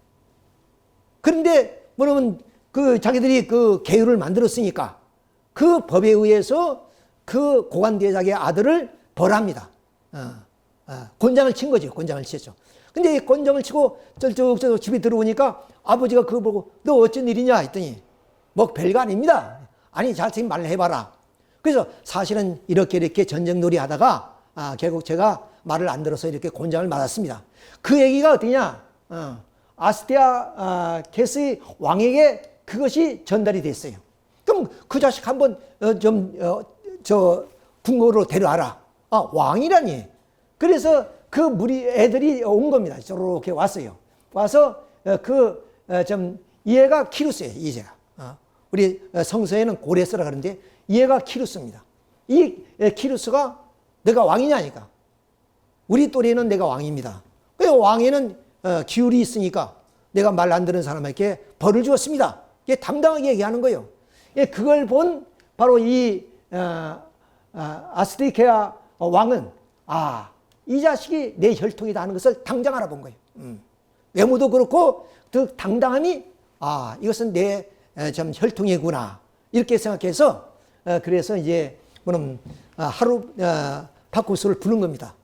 그런데 뭐냐면 그 자기들이 그 계율을 만들었으니까 그 법에 의해서 그 고관 대작의 아들을 벌합니다. 곤장을 친 거죠. 곤장을 쳤죠. 근데 이 곤장을 치고 쩔쩔쩔 집에 들어오니까 아버지가 그거 보고 너 어쩐 일이냐 했더니 뭐 별거 아닙니다. 아니 자세히 말을 해봐라. 그래서 사실은 이렇게 전쟁놀이 하다가 결국 제가 말을 안 들어서 이렇게 곤장을 맞았습니다. 그 얘기가 어떠냐? 아스티아케스의 왕에게 그것이 전달이 됐어요. 그럼 그 자식 한번 궁궐로 데려와라. 왕이라니. 그래서 그 무리 애들이 온 겁니다. 저렇게 왔어요. 와서 이 애가 키루스예요. 이제가 우리 성서에는 고레스라 그러는데 이 애가 키루스입니다. 이 키루스가 내가 왕이냐니까. 우리 또래는 내가 왕입니다. 그 왕에는 기울이 있으니까 내가 말 안 듣는 사람에게 벌을 주었습니다. 이게 당당하게 얘기하는 거예요. 그걸 본 바로 이 아스티케아 왕은 이 자식이 내 혈통이다 하는 것을 당장 알아본 거예요. 외모도 그렇고 그 당당함이 이것은 내 좀 혈통이구나 이렇게 생각해서 그래서 이제 뭐는 하루 바쿠스를 부른 겁니다.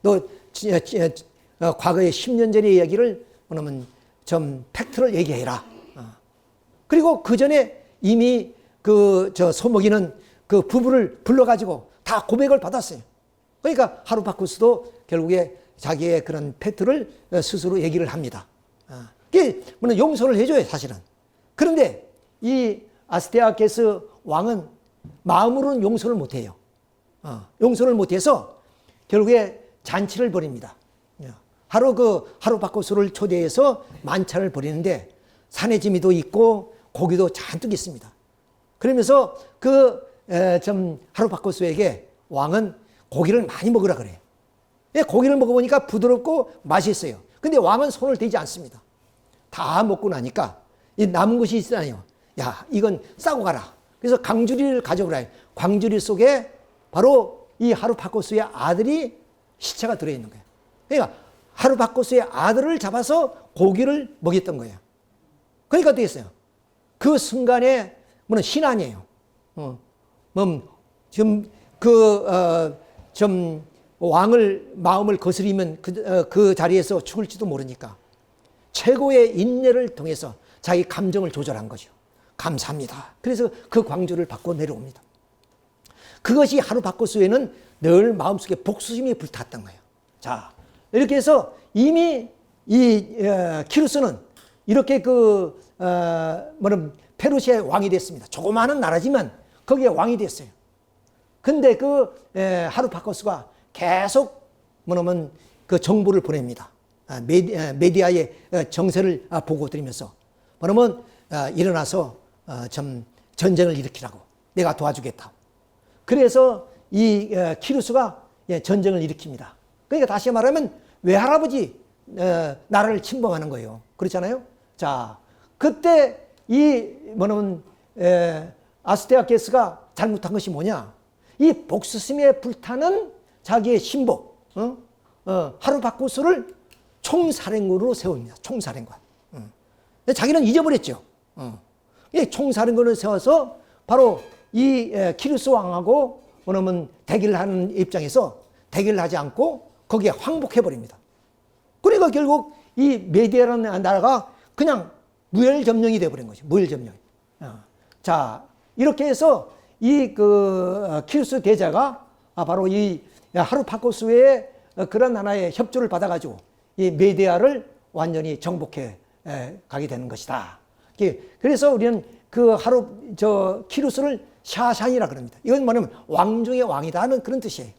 너 과거의 10년 전의 이야기를 뭐냐면 좀 팩트를 얘기해라. 그리고 그 전에 이미 소먹이는 그 부부를 불러가지고 다 고백을 받았어요. 그러니까 하루 바쿠스도 결국에 자기의 그런 팩트를 스스로 얘기를 합니다. 그게 용서를 해줘요, 사실은. 그런데 이 아스티아케스 왕은 마음으로는 용서를 못해요. 용서를 못해서 결국에 잔치를 벌입니다. 하루바코스를 초대해서 만찬을 벌이는데 산의 지미도 있고 고기도 잔뜩 있습니다. 그러면서 하루바코스에게 왕은 고기를 많이 먹으라 그래요. 고기를 먹어보니까 부드럽고 맛있어요. 근데 왕은 손을 대지 않습니다. 다 먹고 나니까 이 남은 것이 있잖아요. 야, 이건 싸고 가라. 그래서 광주리를 가져오라 해요. 광주리 속에 바로 이 하루바코스의 아들이 시체가 들어있는 거예요. 그러니까 하루바코스의 아들을 잡아서 고기를 먹였던 거예요. 그러니까 어떻게 했어요? 그 순간에 뭐는 신앙이에요. 왕을 마음을 거스리면 그 자리에서 죽을지도 모르니까 최고의 인내를 통해서 자기 감정을 조절한 거죠. 감사합니다. 그래서 그 광주를 받고 내려옵니다. 그것이 하루바코스에는 늘 마음속에 복수심이 불탔던 거예요. 자, 이렇게 해서 이미 이 키루스는 이렇게 페르시아의 왕이 됐습니다. 조그마한 나라지만 거기에 왕이 됐어요. 근데 하루바코스가 계속 그 정보를 보냅니다. 메디아의 정세를 보고드리면서 일어나서 전쟁을 일으키라고 내가 도와주겠다. 그래서 이 키루스가 전쟁을 일으킵니다. 그러니까 다시 말하면 외할아버지 나라를 침범하는 거예요. 그렇잖아요. 자, 그때 아스테아케스가 잘못한 것이 뭐냐? 이 복수심에 불타는 자기의 신복 하루바코스를 총사령관으로 세웁니다. 총사령관. 자기는 잊어버렸죠. 이 총사령관을 세워서 바로 이 키루스 왕하고 대결을 하는 입장에서 대결을 하지 않고 거기에 항복해버립니다. 그러니까 결국 이 메디아라는 나라가 그냥 무혈점령이 되어버린 거죠. 무혈점령. 자, 이렇게 해서 키루스 대제가 바로 이 하루바코스의 그런 하나의 협조를 받아가지고 이 메디아를 완전히 정복해 가게 되는 것이다. 그래서 우리는 키루스를 샤샨이라 그럽니다. 이건 뭐냐면 왕 중의 왕이다 하는 그런 뜻이에요.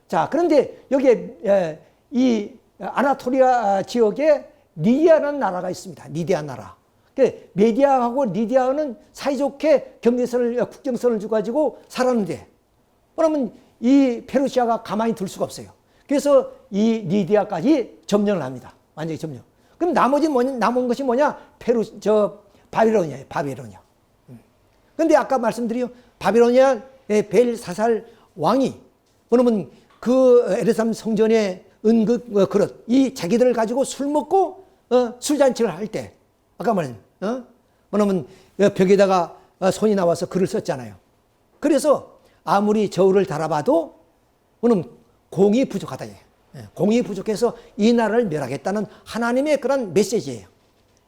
자, 그런데 여기에 이 아나토리아 지역에 리디아라는 나라가 있습니다. 리디아 나라. 메디아하고 리디아는 사이좋게 국경선을 주가지고 살았는데, 그러면 이 페르시아가 가만히 둘 수가 없어요. 그래서 이 리디아까지 점령을 합니다. 완전히 점령. 그럼 남은 것이 뭐냐? 바빌론이에요. 바빌론이야. 근데 아까 말씀드린 바빌로니아 벨사살 왕이 그러면 에르사람 성전의 은극 그릇 이 자기들을 가지고 술 먹고 술잔치를 할 때 아까 말한 그러면 벽에다가 손이 나와서 글을 썼잖아요. 그래서 아무리 저울을 달아봐도 그럼 공이 부족하다. 공이 부족해서 이 나라를 멸하겠다는 하나님의 그런 메시지예요.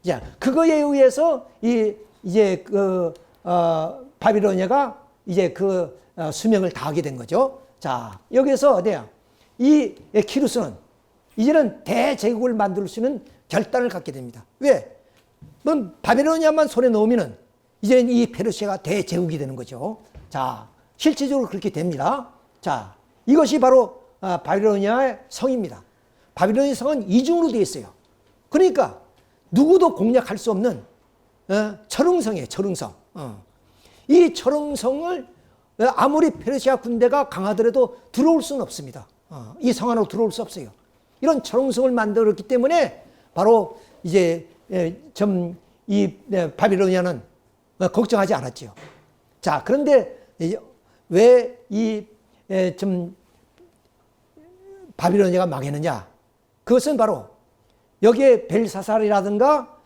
자, 그거에 의해서 이제 바빌로니아가 이제 수명을 다하게 된 거죠. 자, 여기서 어디야? 이 키루스는 이제는 대제국을 만들 수 있는 결단을 갖게 됩니다. 왜? 바빌로니아만 손에 넣으면은 이제 이 페르시아가 대제국이 되는 거죠. 자, 실질적으로 그렇게 됩니다. 자, 이것이 바로 바빌로니아의 성입니다. 바빌로니아 성은 이중으로 되어 있어요. 그러니까 누구도 공략할 수 없는 철흥성이에요. 철흥성. 이 철흥성을 아무리 페르시아 군대가 강하더라도 들어올 수는 없습니다. 이 성 안으로 들어올 수 없어요. 이런 철흥성을 만들었기 때문에 바로 이제 바빌로니아는 걱정하지 않았죠. 자, 그런데 왜 바빌로니아가 망했느냐? 그것은 바로 여기에 벨사살이라든가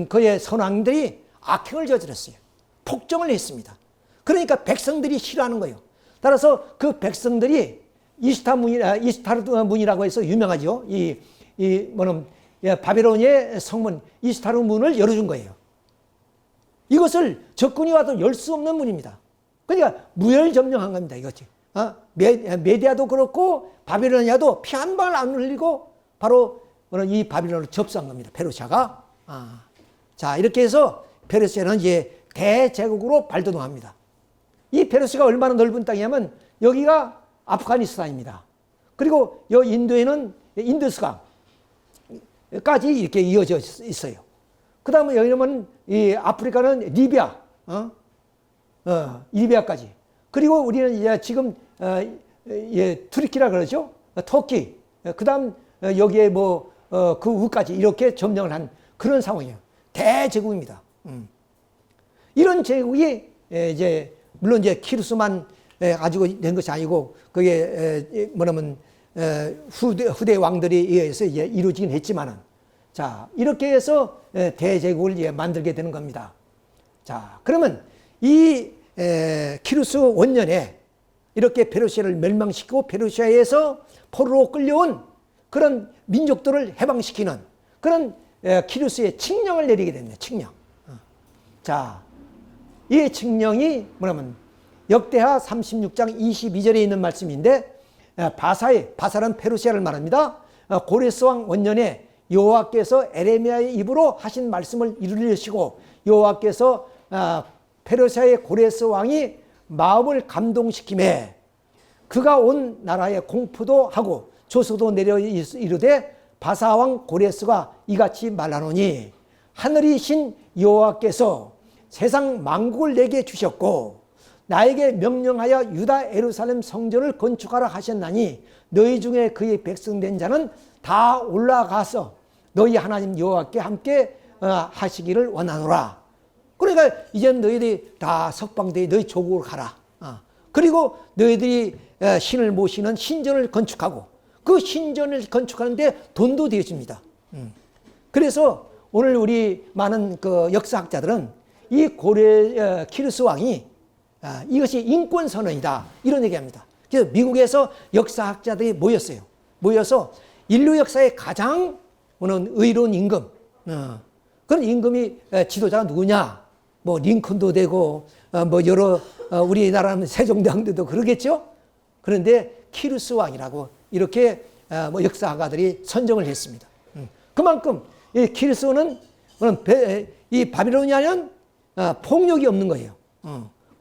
그의 선왕들이 악행을 저질렀어요. 폭정을 했습니다. 그러니까 백성들이 싫어하는 거예요. 따라서 그 백성들이 이스타르 문이라고 해서 유명하죠. 바빌로니아의 성문 이스타르 문을 열어준 거예요. 이것을 적군이 와도 열 수 없는 문입니다. 그러니까 무혈점령한 겁니다. 이거지. 메디아도 그렇고 바빌로니아도 피 한 방울 안 흘리고 바로 이 바빌론을 접수한 겁니다. 페르시아가. 자, 이렇게 해서 페르시아는 이제 대제국으로 발돋움합니다. 이 이 페르시아가 얼마나 넓은 땅이냐면 여기가 아프가니스탄입니다. 그리고 여 인도에는 인더스강까지 이렇게 이어져 있어요. 그 다음에 여기 보면 이 아프리카는 리비아, 리비아까지. 그리고 우리는 이제 지금 투르키라 그러죠. 터키. 그 다음 여기에 그 우까지 이렇게 점령을 한 그런 상황이에요. 대제국입니다. 이런 제국이 이제 물론 이제 키루스만 가지고 된 것이 아니고 그게 뭐냐면 후대 왕들에 의해서 이제 이루어지긴 했지만은 자 이렇게 해서 대제국을 이제 만들게 되는 겁니다. 자 그러면 이 키루스 원년에 이렇게 페르시아를 멸망시키고 페르시아에서 포로로 끌려온 그런 민족들을 해방시키는 그런 키루스의 칙령을 내리게 됐네. 칙령. 자, 이 칙령이 뭐냐면 역대하 36장 22절에 있는 말씀인데 바사는 페르시아를 말합니다. 고레스 왕 원년에 여호와께서 에레미야의 입으로 하신 말씀을 이루시고 여호와께서 페르시아의 고레스 왕이 마음을 감동시키매 그가 온 나라에 공포도 하고 조서도 내려 이르되 바사왕 고레스가 이같이 말하노니 하늘이신 여호와께서 세상 만국을 내게 주셨고 나에게 명령하여 유다 예루살렘 성전을 건축하라 하셨나니 너희 중에 그의 백성된 자는 다 올라가서 너희 하나님 여호와께 함께 하시기를 원하노라. 그러니까 이제 너희들이 다 석방되어 너희 조국으로 가라. 그리고 너희들이 신을 모시는 신전을 건축하고 그 신전을 건축하는데 돈도 되어집니다. 그래서 오늘 우리 많은 그 역사학자들은 이 키루스 왕이 이것이 인권 선언이다 이런 얘기합니다. 그래서 미국에서 역사학자들이 모였어요. 모여서 인류 역사의 가장 의로운 임금 그런 임금이 지도자가 누구냐? 뭐 링컨도 되고 뭐 여러 우리나라는 세종대왕도 그러겠죠. 그런데 키루스 왕이라고 이렇게 뭐 역사가들이 선정을 했습니다. 그만큼 이 키루스는 이 바빌로니아는 폭력이 없는 거예요.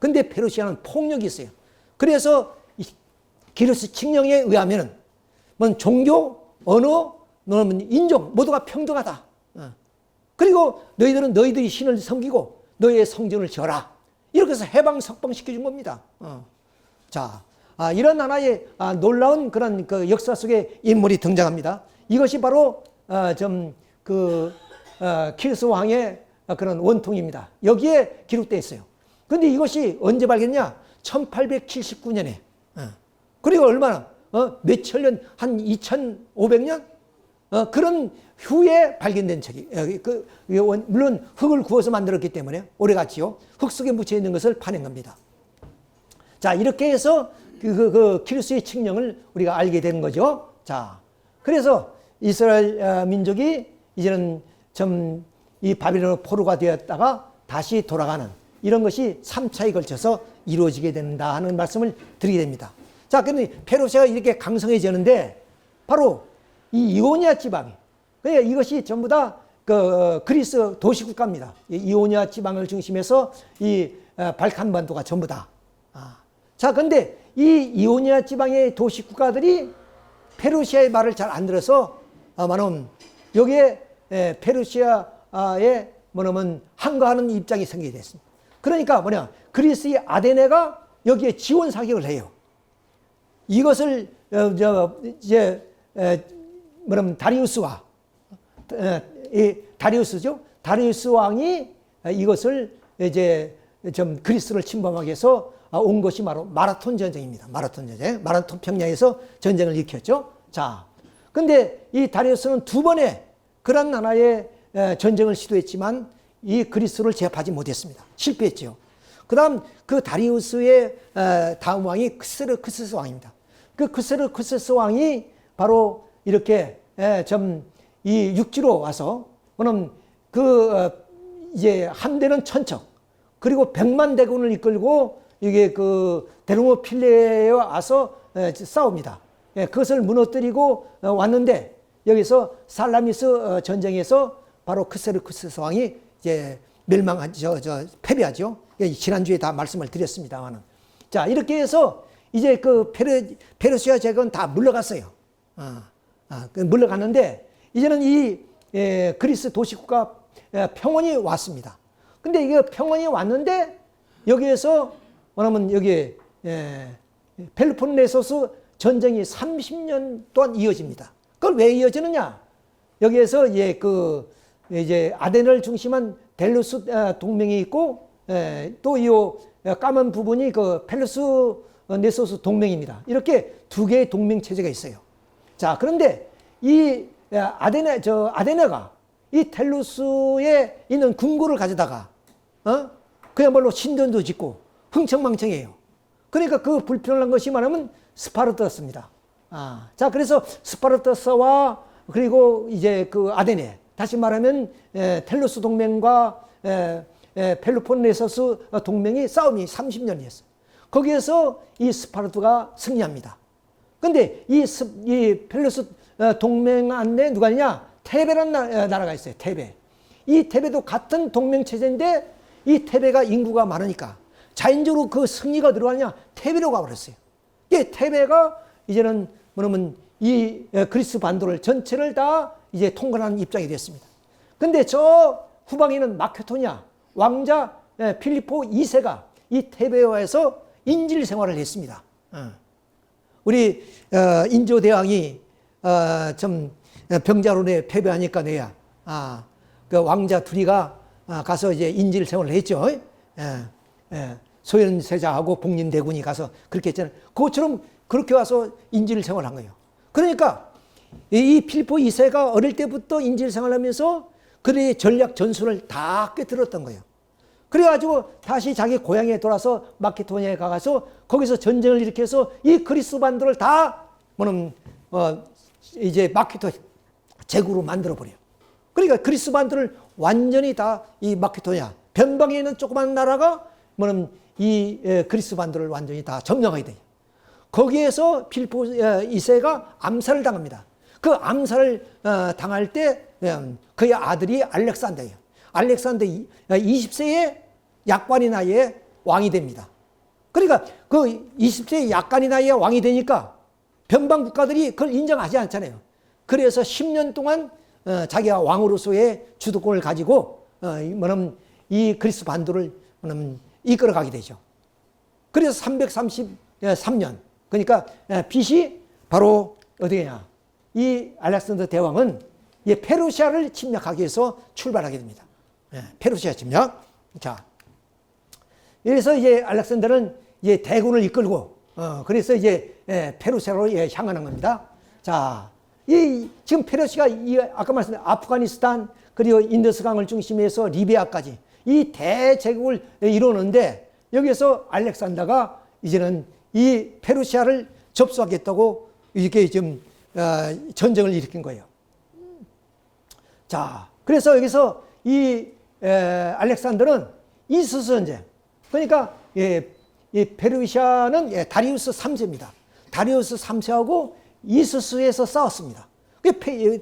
근데 페르시아는 폭력이 있어요. 그래서 키루스 칙령에 의하면은 뭐 종교, 언어, 인종 모두가 평등하다. 그리고 너희들은 너희들이 신을 섬기고 너희의 성전을 지어라. 이렇게 해서 해방 석방시켜준 겁니다. 자, 이런 하나의 놀라운 그런 그 역사 속의 인물이 등장합니다. 이것이 바로 키루스 왕의 그런 원통입니다. 여기에 기록되어 있어요. 근데 이것이 언제 발견했냐? 1879년에. 그리고 얼마나? 몇천 년, 한 2500년? 그런 후에 발견된 책이, 물론 흙을 구워서 만들었기 때문에 오래갔지요. 흙 속에 묻혀 있는 것을 파낸 겁니다. 자, 이렇게 해서 키루스의 칙령을 우리가 알게 되는 거죠. 자, 그래서 이스라엘 민족이 이제는 이 바빌론 포로가 되었다가 다시 돌아가는 이런 것이 3차에 걸쳐서 이루어지게 된다 하는 말씀을 드리게 됩니다. 자, 그런데 페르시아가 이렇게 강성해지는데 바로 이 이오니아 지방이, 그러니까 이것이 전부 다 그리스 도시국가입니다. 이오니아 지방을 중심해서 이 발칸 반도가 전부 다. 자, 근데 이 이오니아 지방의 도시국가들이 페르시아의 말을 잘 안 들어서 말하면 여기에 페르시아에 뭐냐면 항거하는 입장이 생기게 됐습니다. 그러니까 그리스의 아테네가 여기에 지원 사격을 해요. 이것을 다리우스와 다리우스죠. 다리우스 왕이 이것을 이제 그리스를 침범하기 위해서 온 것이 바로 마라톤 전쟁입니다. 마라톤 전쟁. 마라톤 평야에서 전쟁을 일으켰죠. 자, 근데 이 다리우스는 두 번의 그런 하나의 전쟁을 시도했지만 이 그리스를 제압하지 못했습니다. 실패했죠. 그다음 그 다리우스의 다음 왕이 크세르크스스 왕입니다. 그 크세르크스스 왕이 바로 이렇게 이 육지로 와서 이제 함대는 천척 그리고 100만 대군을 이끌고 이게 데르모필레에 와서 싸웁니다. 그것을 무너뜨리고 왔는데 여기서 살라미스 전쟁에서 바로 크세르크스스 왕이 이제 패배하죠. 지난주에 다 말씀을 드렸습니다만은 자, 이렇게 해서 이제 그 페르시아 제국은 다 물러갔어요. 물러갔는데 이제는 이 그리스 도시국가 평온이 왔습니다. 근데 이게 평온이 왔는데 여기에서 뭐냐면 여기 펠로폰네소스 전쟁이 30년 동안 이어집니다. 그걸 왜 이어지느냐? 여기에서 이제 아덴을 중심한 델루스 동맹이 있고 또 이 까만 부분이 그 펠로폰네소스 동맹입니다. 이렇게 두 개의 동맹 체제가 있어요. 자, 그런데 이 아데네가 이 텔루스에 있는 궁궐을 가져다가 그야말로 신전도 짓고 흥청망청해요. 그러니까 그 불편한 것이 말하면 스파르타스입니다. 자, 그래서 스파르타스와 그리고 이제 그 아데네, 다시 말하면 텔루스 동맹과 펠로폰네소스 동맹이 싸움이 30년이었어요. 거기에서 이 스파르타가 승리합니다. 근데 이 펠루스 동맹 안에 누가 있냐? 테베라는 나라가 있어요. 테베. 이 테베도 같은 동맹 체제인데 이 테베가 인구가 많으니까 자연적으로 그 승리가 들어가냐? 테베로 가버렸어요. 이 테베가 이제는 뭐냐면 이 그리스 반도를 전체를 다 이제 통과하는 입장이 됐습니다. 근데 저 후방에는 마케도니아 왕자 필리포 2세가 이 테베와에서 인질 생활을 했습니다. 우리 인조 대왕이 좀 병자론에 패배하니까 내야 그 왕자 둘이가 가서 이제 인질 생활을 했죠. 소현세자하고 복림대군이 가서 그렇게 했잖아요. 그것처럼 그렇게 와서 인질 생활을 한 거예요. 그러니까 이 필리포 2세가 어릴 때부터 인질 생활하면서 그의 전략 전술을 다 꿰뚫었던 거예요. 그래가지고 다시 자기 고향에 돌아서 마케도니아에 가서 거기서 전쟁을 일으켜서 이 그리스 반도를 다 뭐는 이제 마케도니아 제국으로 만들어버려요. 그러니까 그리스 반도를 완전히 다 이 마케도니아 변방에 있는 조그만 나라가 뭐는 이 그리스 반도를 완전히 다 점령하게 돼요. 거기에서 필리포 2세가 암살을 당합니다. 그 암살을 당할 때 그의 아들이 알렉산더예요. 알렉산더 20세의 약관이 나이에 왕이 됩니다. 그러니까 그 20세의 약관이 나이에 왕이 되니까 변방 국가들이 그걸 인정하지 않잖아요. 그래서 10년 동안 자기가 왕으로서의 주도권을 가지고 뭐냐면 이 그리스 반도를 뭐냐면 이끌어가게 되죠. 그래서 333년 그러니까 BC 바로 어디냐? 이 알렉산더 대왕은 페르시아를 침략하기 위해서 출발하게 됩니다. 페르시아 침략. 자, 그래서 이제 알렉산더는 이제 대군을 이끌고 그래서 이제 페르시아로 향하는 겁니다. 자, 지금 페르시아가 아까 말씀드린 아프가니스탄 그리고 인더스강을 중심해서 리비아까지 이 대제국을 이루는데 여기에서 알렉산더가 이제는 이 페르시아를 접수하겠다고 이렇게 좀 전쟁을 일으킨 거예요. 자, 그래서 여기서 이 알렉산더는 이수스 전쟁. 그러니까 이 페르시아는 다리우스 3세입니다. 다리우스 3세하고 이수스에서 싸웠습니다.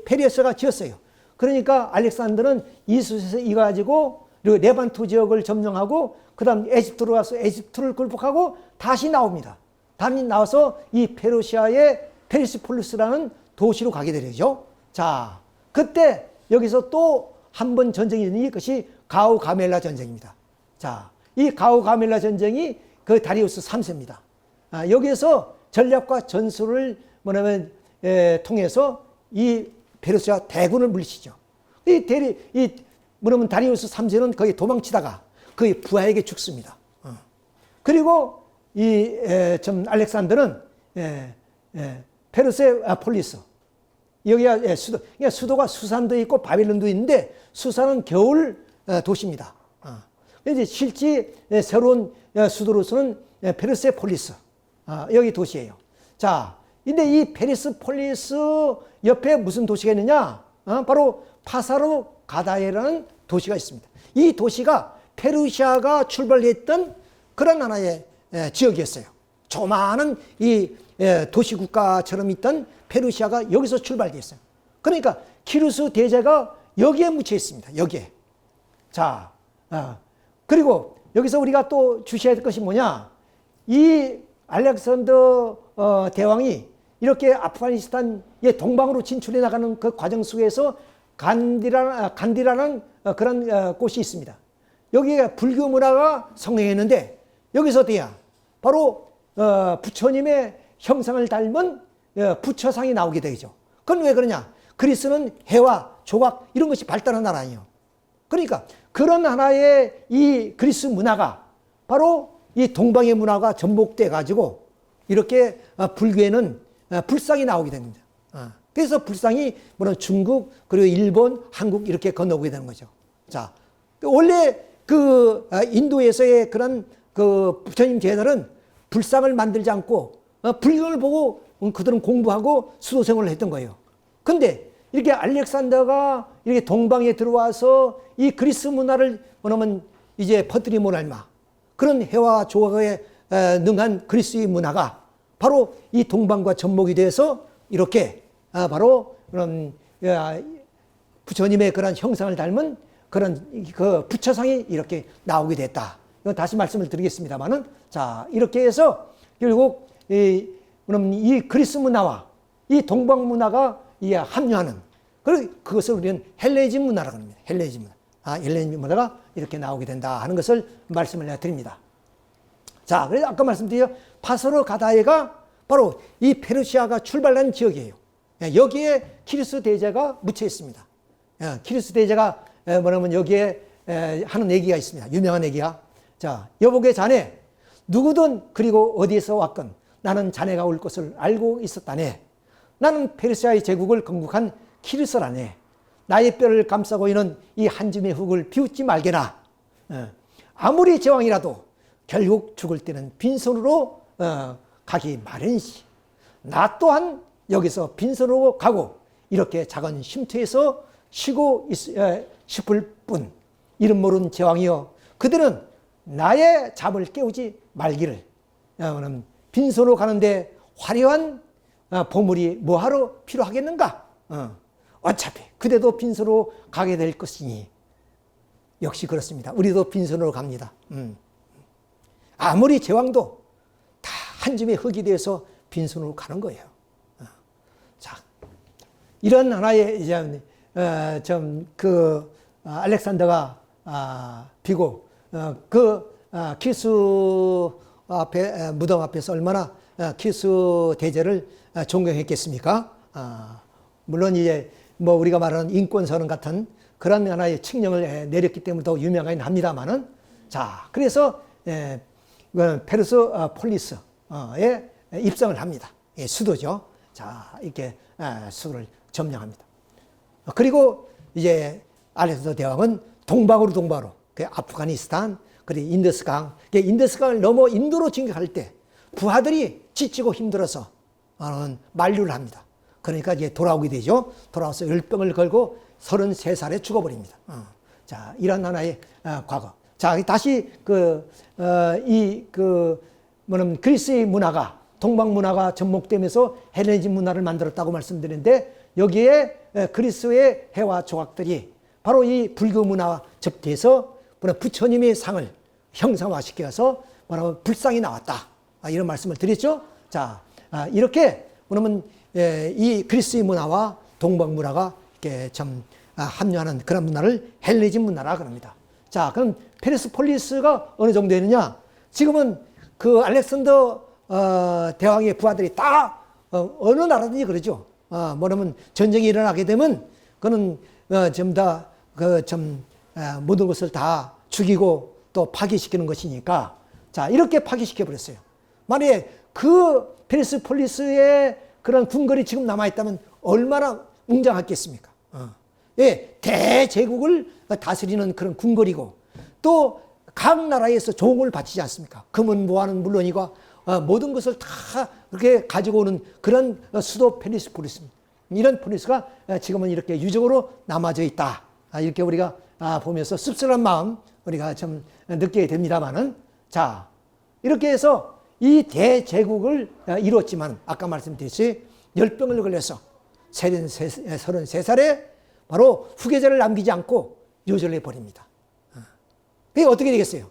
페르시아가 지었어요. 그러니까 알렉산더는 이수스에서 이가지고 그리고 레반토 지역을 점령하고 그다음 에집트로 가서 에집트를 굴복하고 다시 나옵니다. 다시 나와서 이 페르시아의 페르시폴리스라는 도시로 가게 되죠. 자, 그때 여기서 또 한 번 전쟁이 있는 것이 가우가멜라 전쟁입니다. 자, 이 가우가멜라 전쟁이 그 다리우스 3세입니다. 여기에서 전략과 전술을 뭐냐면 통해서 이 페르시아 대군을 물리치죠. 이 뭐냐면 다리우스 3세는 거기 도망치다가 거의 부하에게 죽습니다. 그리고 이 알렉산더는 페르세폴리스 여기가 수도, 그러니까 수도가 수산도 있고 바빌론도 있는데 수산은 겨울 도시입니다. 이제 실제 새로운 수도로서는 페르세폴리스 여기 도시예요. 자, 근데 이 페르세폴리스 옆에 무슨 도시가 있느냐? 바로 파사로 가다에라는 도시가 있습니다. 이 도시가 페르시아가 출발했던 그런 하나의 지역이었어요. 조그마한 이 도시 국가처럼 있던 페르시아가 여기서 출발됐어요. 그러니까 키루스 대제가 여기에 묻혀 있습니다. 여기에. 자, 그리고 여기서 우리가 또 주시해야 될 것이 뭐냐? 이 알렉산더 대왕이 이렇게 아프가니스탄의 동방으로 진출해 나가는 그 과정 속에서 간디라는 그런 곳이 있습니다. 여기에 불교 문화가 성행했는데 여기서 어때야? 바로 부처님의 형상을 닮은 부처상이 나오게 되죠. 그건 왜 그러냐? 그리스는 해와 조각 이런 것이 발달한 나라예요. 그러니까 그런 하나의 이 그리스 문화가 바로 이 동방의 문화가 접목돼 가지고 이렇게 불교에는 불상이 나오게 됩니다. 그래서 불상이 물론 중국 그리고 일본, 한국 이렇게 건너오게 되는 거죠. 자, 원래 그 인도에서의 그런 그 부처님 제자들은 불상을 만들지 않고 불경을 보고 그들은 공부하고 수도생활을 했던 거예요. 근데 이렇게 알렉산더가 이렇게 동방에 들어와서 이 그리스 문화를 뭐냐면 이제 퍼뜨림을 할마 그런 해와 조각에 능한 그리스의 문화가 바로 이 동방과 접목이 돼서 이렇게 바로 그런 부처님의 그런 형상을 닮은 그런 그 부처상이 이렇게 나오게 됐다. 이건 다시 말씀을 드리겠습니다만은 자 이렇게 해서 결국 이 그리스 문화와 이 동방 문화가 합류하는 그것을 우리는 헬레니즘 문화라고 합니다. 헬레니즘 문화. 헬레니즘 문화가 이렇게 나오게 된다 하는 것을 말씀을 드립니다. 자, 그래서 아까 말씀드린 파서르 가다에가 바로 이 페르시아가 출발한 지역이에요. 여기에 키리스 대제가 묻혀 있습니다. 키리스 대제가 뭐냐면 여기에 하는 얘기가 있습니다. 유명한 얘기가. 자, 여보게 자네 누구든 그리고 어디에서 왔건 나는 자네가 올 것을 알고 있었다네. 나는 페르시아의 제국을 건국한 키리스라네. 나의 뼈를 감싸고 있는 이 한 줌의 흙을 비웃지 말게나. 아무리 제왕이라도 결국 죽을 때는 빈손으로 가기 마련이지. 나 또한 여기서 빈손으로 가고 이렇게 작은 쉼터에서 쉬고 싶을 뿐. 이름 모르는 제왕이여 그들은 나의 잠을 깨우지 말기를. 빈손으로 가는데 화려한 보물이 뭐하러 필요하겠는가? 어차피 그대도 빈손으로 가게 될 것이니. 역시 그렇습니다. 우리도 빈손으로 갑니다. 아무리 제왕도 다 한 줌의 흙이 돼서 빈손으로 가는 거예요. 자, 이런 하나의 이제 알렉산더가 비고 키스 앞에 무덤 앞에서 얼마나 키스 대제를 존경했겠습니까? 물론 이제 뭐 우리가 말하는 인권선언 같은 그런 하나의 칙령을 내렸기 때문에 더 유명하긴 합니다만은 자 그래서 페르스 폴리스에 입성을 합니다. 수도죠. 자 이렇게 수도를 점령합니다. 그리고 이제 알렉산더 대왕은 동방으로 그 아프가니스탄 그리고 인더스강 인더스강을 넘어 인도로 진격할 때 부하들이 지치고 힘들어서 만류를 합니다. 그러니까 이제 돌아오게 되죠. 돌아와서 열병을 걸고 33살에 죽어버립니다. 자, 이런 하나의 과거. 자, 다시 그리스의 문화가 동방 문화가 접목되면서 헬레니즘 문화를 만들었다고 말씀드렸는데 여기에 그리스의 해와 조각들이 바로 이 불교 문화와 접대해서 부처님의 상을 형상화시켜서 바로 불상이 나왔다. 이런 말씀을 드렸죠. 자, 이렇게 그러면 이 그리스의 문화와 동방 문화가 이렇게 좀 합류하는 그런 문화를 헬레니즘 문화라 그럽니다. 자, 그럼 페르세폴리스가 어느 정도 되느냐? 지금은 그 알렉산더 대왕의 부하들이 다 어느 나라든지 그러죠. 뭐냐면 전쟁이 일어나게 되면 그는 전부 다 모든 것을 다 죽이고 또 파괴시키는 것이니까 자 이렇게 파괴시켜 버렸어요. 만약에 그 페르세폴리스의 그런 궁궐이 지금 남아있다면 얼마나 웅장했겠습니까? 예, 대제국을 다스리는 그런 궁궐이고 또 각 나라에서 종을 바치지 않습니까? 금은 뭐하는 물론이고 모든 것을 다 그렇게 가지고 오는 그런 수도 페르세폴리스입니다. 이런 폴리스가 지금은 이렇게 유적으로 남아져 있다. 이렇게 우리가 보면서 씁쓸한 마음 우리가 좀 느끼게 됩니다만은 자 이렇게 해서 이 대제국을 이뤘지만 아까 말씀드렸듯이 열병을 걸려서 33살에 바로 후계자를 남기지 않고 요절해 버립니다. 그게 어떻게 되겠어요?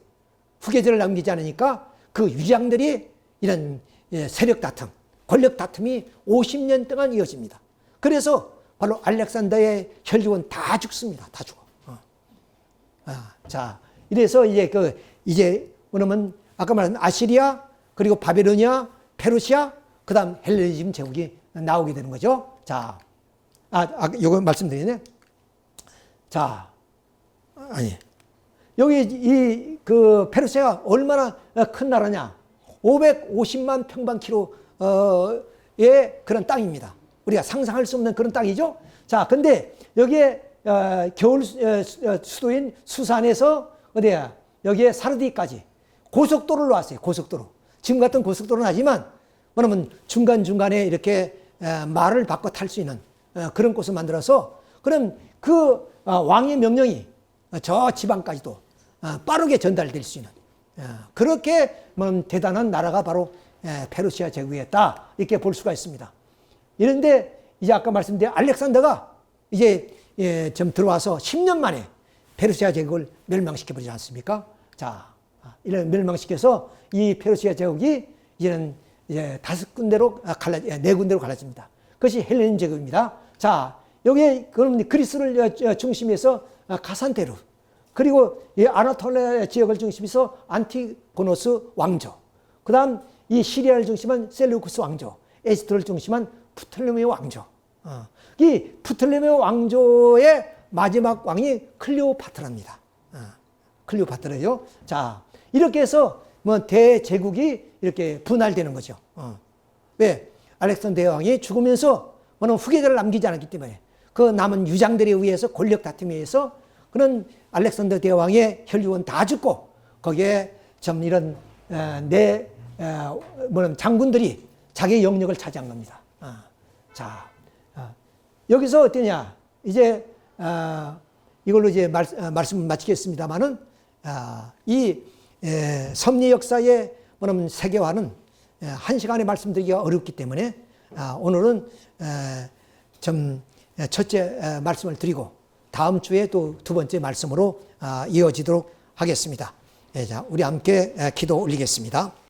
후계자를 남기지 않으니까 그 위장들이 이런 세력 다툼, 권력 다툼이 50년 동안 이어집니다. 그래서 바로 알렉산더의 혈육은 다 죽습니다. 다 죽어. 자, 이래서 이제 뭐냐면 아까 말한 아시리아, 그리고 바벨로니아, 페르시아, 그다음 헬레니즘 제국이 나오게 되는 거죠. 자, 요거 말씀드리네. 자, 아니 여기 그 페르시아가 얼마나 큰 나라냐? 550만 평방키로의 그런 땅입니다. 우리가 상상할 수 없는 그런 땅이죠. 자, 근데 여기에 겨울 수도인 수산에서 어디야? 여기에 사르디까지 고속도로를 놨어요. 고속도로. 지금 같은 고속도로는 하지만 뭐냐면 중간중간에 이렇게 말을 바꿔 탈 수 있는 그런 곳을 만들어서 그럼 그 왕의 명령이 저 지방까지도 빠르게 전달될 수 있는 그렇게 대단한 나라가 바로 페르시아 제국이었다. 이렇게 볼 수가 있습니다. 이런데 이제 아까 말씀드린 알렉산더가 이제 좀 들어와서 10년 만에 페르시아 제국을 멸망시켜버리지 않습니까? 자, 이런 멸망시켜서 이 페르시아 제국이 이제는 이제 5군데로 네 군데로 갈라집니다. 그것이 헬레니즘 제국입니다. 자, 여기에 그럼 그리스를 중심에서 카산테르, 그리고 이 아나톨리아 지역을 중심해서 안티고노스 왕조, 그다음 이 시리아를 중심한 셀루쿠스 왕조, 에지프트를 중심한 프톨레미 왕조. 이 프톨레미 왕조의 마지막 왕이 클레오파트라입니다. 클레오파트라요. 자, 이렇게 해서 대제국이 이렇게 분할되는 거죠. 왜? 알렉산더 대왕이 죽으면서 후계자를 남기지 않았기 때문에 그 남은 유장들에 의해서 권력 다툼에 의해서 그런 알렉산더 대왕의 혈육은 다 죽고 거기에 좀 이런 장군들이 자기의 영역을 차지한 겁니다. 자, 여기서 어떠냐? 이제 이걸로 이제 말씀을 마치겠습니다만은 이 섭리 역사의 세계화는 한 시간에 말씀드리기가 어렵기 때문에 오늘은 좀 첫째 말씀을 드리고 다음 주에 또 두 번째 말씀으로 이어지도록 하겠습니다. 자, 우리 함께 기도 올리겠습니다.